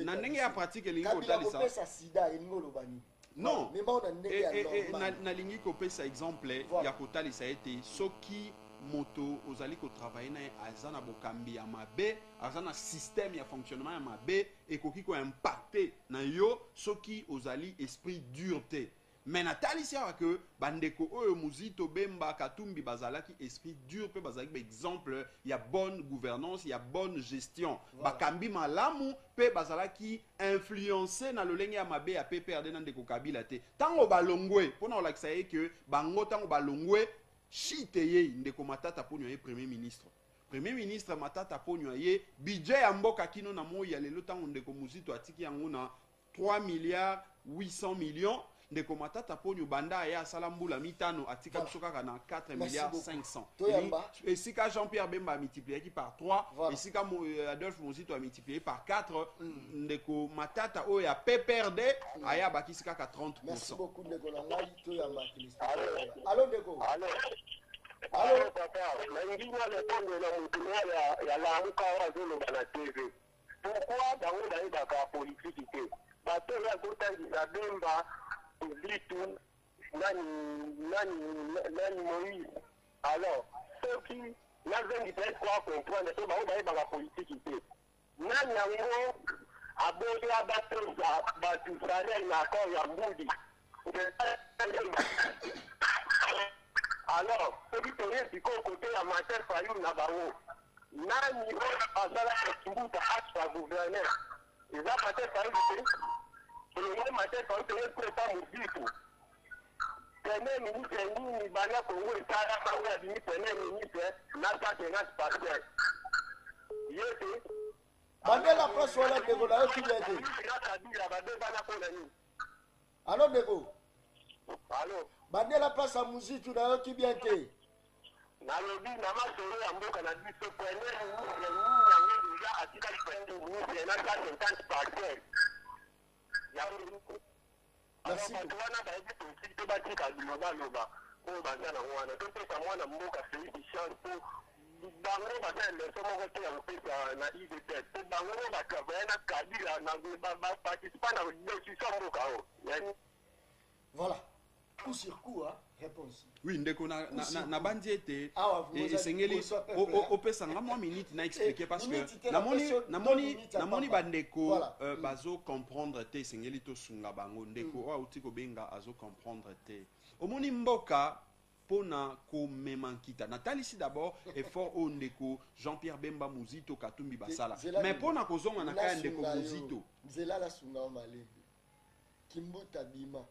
na ndenge ya pratique elingi kotalisa ça sida elingo lobani non mais mango na ndenge ya normal na lingi kopesa exemple ya kotalisa ete soki moto ozali ko travailler na azana bokambi ya mabe azana système ya fonctionnement ya mabe ekoki ko impacter na yo soki ozali esprit dur te mais natalisi awa que bandeko oyo Muzito Bemba Katumbi bazalaki esprit dur pe bazalaki exemple ya bonne gouvernance ya bonne gestion voilà. Bakambi malamu pe bazalaki influencer na lolenge ya mabe ya PPRD na ndeko Kabila te tango balongwe pona olakisa ye que bango tango balongwe chite ye ndeko Matata Ponyo ye premier ministre Matata Ponyo ye budget ya mboka kino na moyi ya lelo tango ndeko Muzito atiki yango na 3 milliards 800 millions ndeko matata ponyo banda ya salambula mitano atika bisoka kana 4 milliards 500 et si ka Jean-Pierre Bemba a multiplié par 3 et si ka Adolphe Muzito a multiplié par 4 ndeko matata o ya PPRD aya bakisika ka 30%. Merci beaucoup ndeko na ngai to ya matiliste. Allô ndeko. Allô papa, l'ingénieur répond la mutuelle ya la encore dans la TV. Pourquoi dans la politique bato ya kotangisa Bemba Litu nani Moïse. Alors, ceux qui n'avaient pas comprendre que la politique nani yango abodi abatoza batusale na ko ya mbudi. Alors, ceux qui tenaient du côté à Martin Fayou Nabawo, nani azala kimbuta asfa gouverneur. Ils ont Martin Fayou, et le même Martin Fayou tenait prépa Mouzito. Premier ministre ni bana Congo et Tara Fayou a dit premier ministre, Nasa Tenance Pasteur. Yete. Bandela place wala ndeko na yo kibete. Allô ndeko. Allô. Bandela place à Mouzito na yo kibete. Nalobi na masolo ya mboka na biso premier ministre ni yango déjà atika premier ministre na 50 pasteur. Ya merci. Wana ba ebi to to batika loba loba. Ko bazana wana to pesa mwana mboka Félix Chance bango batele somo kote ya pesa na IDP. Bango bakabana kadira na participer na décision mboka o. Voilà. Coup sur coup, hein, réponse. Oui, ndeko na bandi ete et sengeli opesa nga moi minute na expliquer parce que namoni bandeko bazo comprendre te sengeli to sunga bango ndeko o utiko benga azo comprendre te. Omoni mboka pona ko memankita. Natali si d'abord effort au ndeko Jean-Pierre Bemba Mouzito Katumbi basala. Mais pona ko zonga na kaya ndeko Mouzito. Zela la sunga o malembe. Kimbuta bima.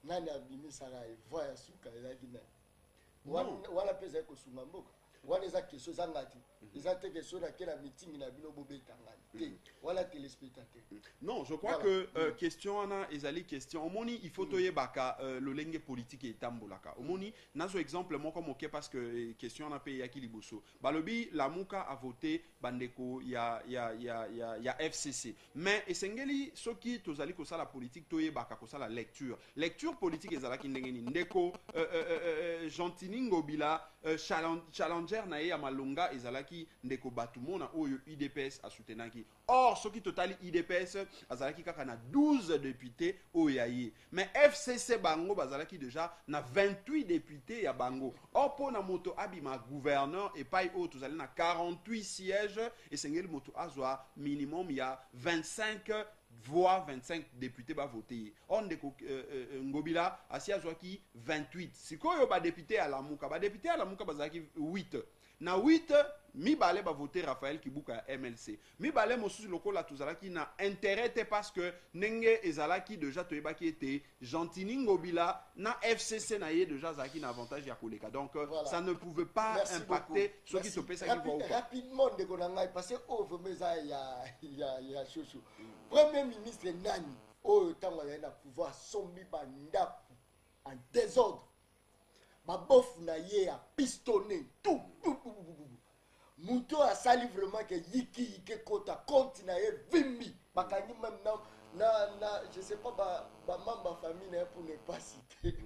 Nani abimi sarai voya suka elaki na wala pesa ko sunga mboka wana eza question za ngati eza te question na kena meeting na bino bobetanga te wala téléspectateur. Non, je crois que question ana ezali question omoni il faut toyebaka lolenge politique etambolaka omoni nazo exemple moko moke parce que question ana pe ya kiliboso balobi la muka a voté bandeko ya FCC mais esengeli soki tozali ko sala politique toyebaka ko sala lecture politique ezalaki ndengeni ndeko Gentini Ngobila challenger na ye ya malonga ezalaki ndeko batumona oyo UDPS a soutenaki. Or soki totali UDPS azalaki kaka na 12 députés oyaye mais FCC bango bazalaki déjà na 28 députés ya bango. Or pona moto abima gouverneur et pai o tozali na 48 sièges et sengeli moto azwa minimum ya 25 voix 25 députés ba voter. On ndeko Ngobila asi azwaki 28. Sikoyo ba député à la muka bazalaki 8. Na 8 mibale ba voter Raphaël Kibuka MLC. Mibale mosusu lokola tozalaki na intérêt parce que nenge ezalaki déjà toyebaki était Gentini Ngobila na FCC na ye déjà zaki na avantage ya koleka. Donc voilà. Ça ne pouvait pas impacter ceux qui topesa qui vont rapidement de konanga parce que over meza ya chouchou. Premier ministre nani o tango ya na pouvoir sombi banda en désordre. Babof na ye a pistonné tout. Mouto a sali vraiment que yiki kota compte na ye vimbi. Bakani même na je sais pas ba mamba famille na pour ne pas citer.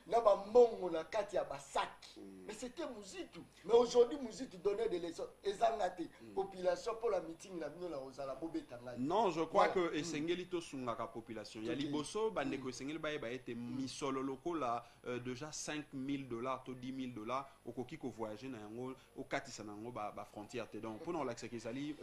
Na ba mongo na kati ya basaki. Mais c'était Mouzito. Mais aujourd'hui Mouzito donnait des leçons ezangate population pour la meeting na bino na ozala bobetanga. Non, je crois que esengeli to sungaka population. Ya liboso bandeko esengeli ba ete misolo lokola déjà $5,000 to $10,000 okoki ko voyager na yango okatisa na yango ba frontière te. Donc pona l'accès ezali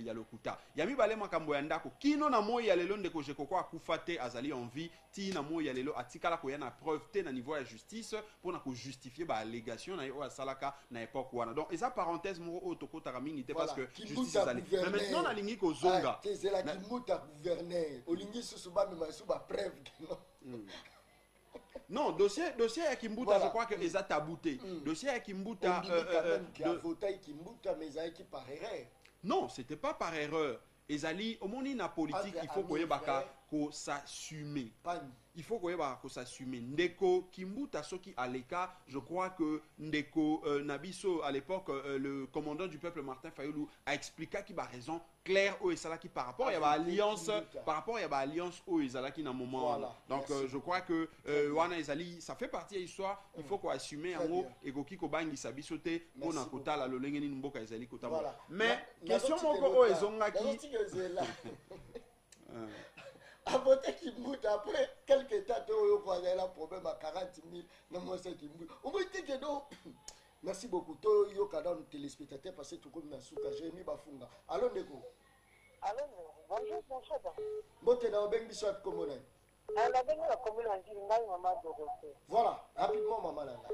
ya lokuta. Ya mibale makambo ya ndako kino na moyi ya lelo ndeko jekoko akufa te azali en vie ti na moyi ya lelo atikala ko ya na preuve te na niveau ya justice pour na ko justifier ba allégation na yo asalaka na époque wana. Donc eza parenthèse mo otokota mingi te parce que justice azali. Mais maintenant na lingi ko zonga. C'est la Kimbuta gouverneur. Olingi susuba me masuba preuve non. Non, dossier ya Kimbuta je crois que eza tabouté. Dossier ya Kimbuta qui a voté Kimbuta mais ça qui par erreur. Non, c'était pas par erreur. Ezali omoni na politique il faut koyebaka ko s'assumer. Il faut qu'on s'assume. Ndeko Kimbuta Soki Aleka, je crois que Ndeko Nabiso, à l'époque, le commandant du peuple Martin Fayoulou, a expliqué qu'il a raison claire au Esalaki par rapport à l'alliance, par rapport à l'alliance au Esalaki dans un moment. Voilà, donc je crois que Wana Ezali, ça fait partie de l'histoire. Il faut qu'on assume en haut et qu'on quitte Bangi Sabisote pour n'a kota la lolengeni Mboka Ezali kota. Mais question mon ko ezongaki. A voté Kimbuta après quelques temps, il y a un problème à 40 000. Non, moi c'est Kimbuta. Merci beaucoup. Il y a un téléspectateur parce que tout comme Nasuka, j'ai mis Bafunga. Allô, Neko. Allô, bonjour, bonjour. Bon, tu es dans le Bengi Soit Commune. La Bengi la commune en Giringaï, maman Dorothée. Voilà, rapidement, maman Lala.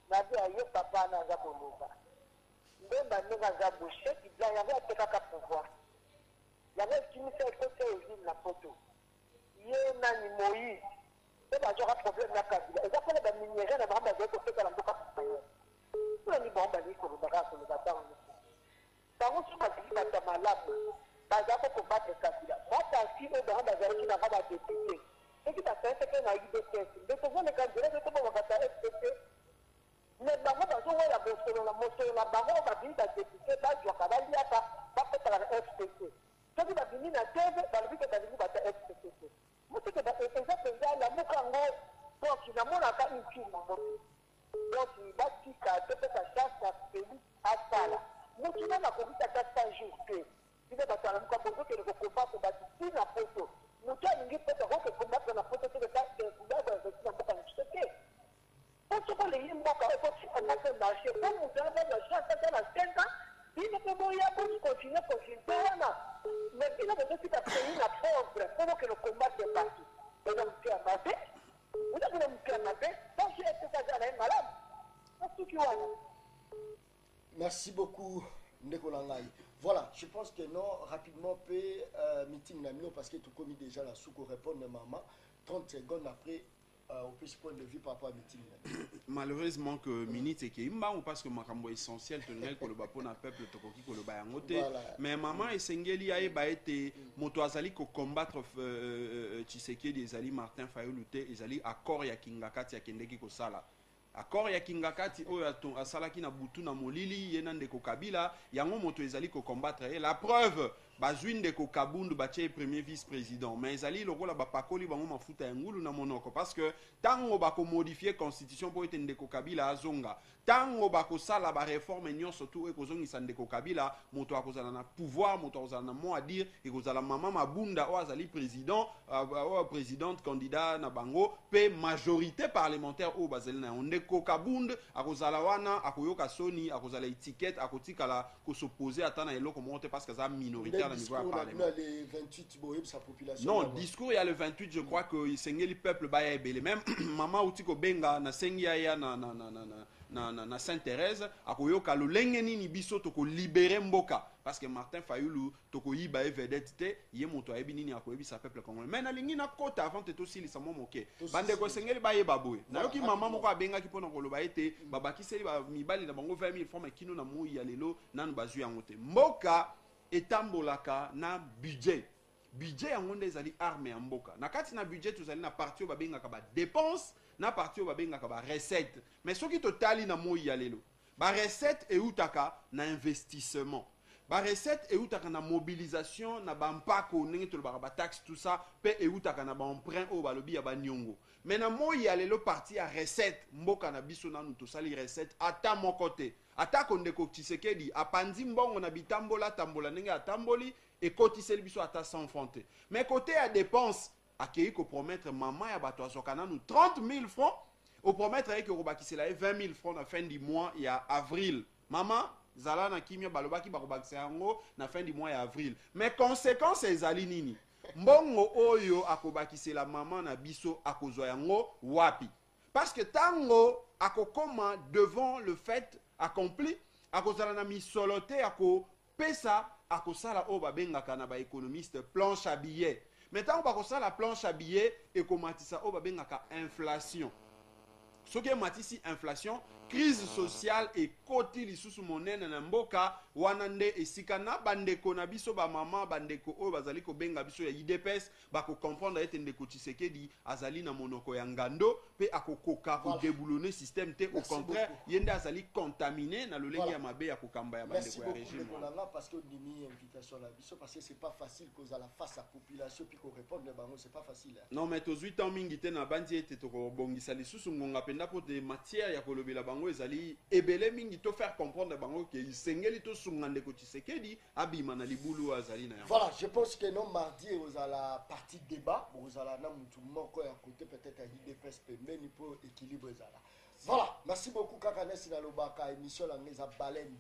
Nabi ayo papa na Zaboloba. Mbemba nega Zabouché, il y avait un peu de pouvoir. Il y avait qui me fait côté aux la photo. Il y a un Moïse. C'est pas un problème la Kabila. Et après, les minéraux, les bambas, ils ont fait la boca pour payer. Pour les bambas, ils ont fait la boca. Par contre, si on a dit que malade, ils ont combattre Kabila. Moi, si on a dit qu'on a pas de député, ce qui a fait, c'est qu'on a eu des tests. Mais ce sont les candidats qui ont fait la SPT. Mais bango bazo la motion la bango ba binda député ba jwa kabali ata ba peta la SPT. Ce qui va venir na teve ba libika ba libika ba SPT. Muti ke ba eza la mukango donc na mona ka inchi mo. Donc ba tika te ta chance à pays à sala. Muti na ko bita ta 100 jours pe. Ide ba sala mukango ke ko ko ba ko ba tina photo. Muti ningi peta ko ko ba na photo te ta ke ba ba na photo ni pour ce que les Mboka ont marché, pour nous donner la chance de la 5 ans, il ne peut pas continuer à continuer. Mais il a besoin de payer la pauvre pour que le combat se passe. Et donc, tu as maté, vous avez maté, donc j'ai été malade. C'est ce qu'il y a. Merci beaucoup, Ndekolangai. Voilà, je pense que non, rapidement, peut meeting Namino parce que tu commis déjà la souko répondre maman 30 secondes après. Au plus point de vue par rapport à meeting. Malheureusement que minute et que imba ou parce que makambo essentiel tenel ko le bapo na peuple tokoki ko le ba yangote mais maman esengeli aye ba été moto azali ko combattre Tshisekedi ezali Martin Fayoulou te ezali accord ya Kingakati ya kendeki ko sala accord ya Kingakati oyo asalaki na butu na molili yena ndeko Kabila yango moto ezali ko combattre la preuve bazwinde ko Kabundu batie premier vice-président mais ezali lokola bapakoli bango mafuta ya ngulu na monoko parce que tango bako modifier constitution po ete ndeko Kabila azonga tango bako sala ba réforme nyonso tout e kozongisa ndeko Kabila moto akozala na pouvoir moto akozala na mot à dire e kozala mama mabunda o azali président o présidente candidat na bango pe majorité parlementaire o bazeli na ndeko Kabundu akozala wana akoyoka soni akozala étiquette akotikala ko s'opposer atana eloko monte parce que ça minoritaire. Les 28, sa population. Non, discours il y a le 28, je crois que Sengeli peuple baya ebele. Même maman Outiko Benga na sengia ya na Sainte-Thérèse akoyoka lolengeni ni biso toko libérer mboka parce que Martin Fayoulou toko yiba e vedette te ye moto ayebi nini akoyebi sa peuple congolais. Mais na lingi na kota avant te tosili sa moke. Bande ko Sengeli baye baboy. Na yoki maman moko abenga ki pona koloba ete babaki seli ba mibali na bango 20 000 francs mais kino na moyi ya lelo nanu bazu yango te. Mboka etambolaka na budget yango nde ezali arme ya mboka na kati na budget tozali na parti oyo babengaka ba dépense na parti oyo babengaka ba recette mais soki totali na moi ya lelo ba recette eutaka na investissement ba recette eutaka na mobilisation na ba mpako ndenge tolobaka ba taxe tout ça pe eutaka na ba emprunt oyo balobi ya ba nyongo mais na moi ya lelo parti ya recette mboka na biso nanu tosali recette ata moko te ata kondeko Tshisekedi apandi mbongo na bitambola tambola ndenge atamboli ekotiseli biso ata 100 francs te mais côté ya dépense akei ko promettre mama ya bato azoka nanu 30 000 francs au promettre ke kobakisela 20 000 francs na fin du mois ya avril mama zala na kimia balobaki bakobakisa yango na fin du mois ya avril mais conséquence ezali nini mbongo oyo akobakisela mama na biso akozwa yango wapi parce que tango akokoma devant le fait accompli akozala na misolote ako pesa akosala o babengaka na ba économiste planche à billets mais tant bakosala planche à billets ekomatisa o babengaka inflation ce qui matisi inflation crise sociale et koti lisusu monene na mboka wanande esikana bandeko na biso ba mama bandeko oyo bazali ko benga biso ya IDPS ba ko comprendre ete ndeko Tshisekedi azali na monoko ya ngando pe akokoka ko déboulonner système te au contraire yende azali contaminé na lolenge ya mabe ya kokamba ya bandeko ya régime. Parce que dimi invitation la biso parce que c'est pas facile cause à la face à population puis qu'on répondre bango c'est pas facile. Non mais to 8 ans mingi te na bandi ete to bongisa lisusu ngonga penda po de matière ya kolobela bango ezali ebele mingi to faire comprendre bango que isengeli to sungande ko Tshisekedi abima na libulu azali na. Voilà, je pense que non mardi aux à la partie débat, aux à la na mutu moko ya côté peut-être à IDPS pembeni pour équilibre ça là. Voilà, merci beaucoup Kakanesi na lobaka émission la ngeza baleine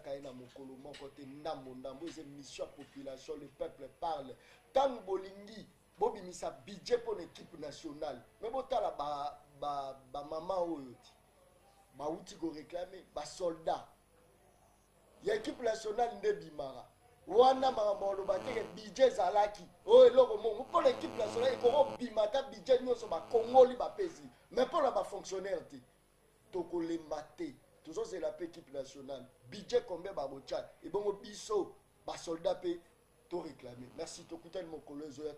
kaena mokolo moko te ndambo c'est émission population le peuple parle. Tant bolingi bobi misa budget pour l'équipe nationale. Mais botala ba maman oyo ti. Ba outi go réclamer ba soldat. Ya équipe nationale nde bimara. Wana maman lobaka ke budget zalaki. Oh eloko mo pour l'équipe nationale ko bimata budget nyoso ba Congoli ba pesi. Mais pour la fonctionnaire ti. Toko le maté. Toujours c'est la équipe nationale. Budget combien ba bocha et bon biso ba soldat pe to réclamer. Merci to kutel mon collègue.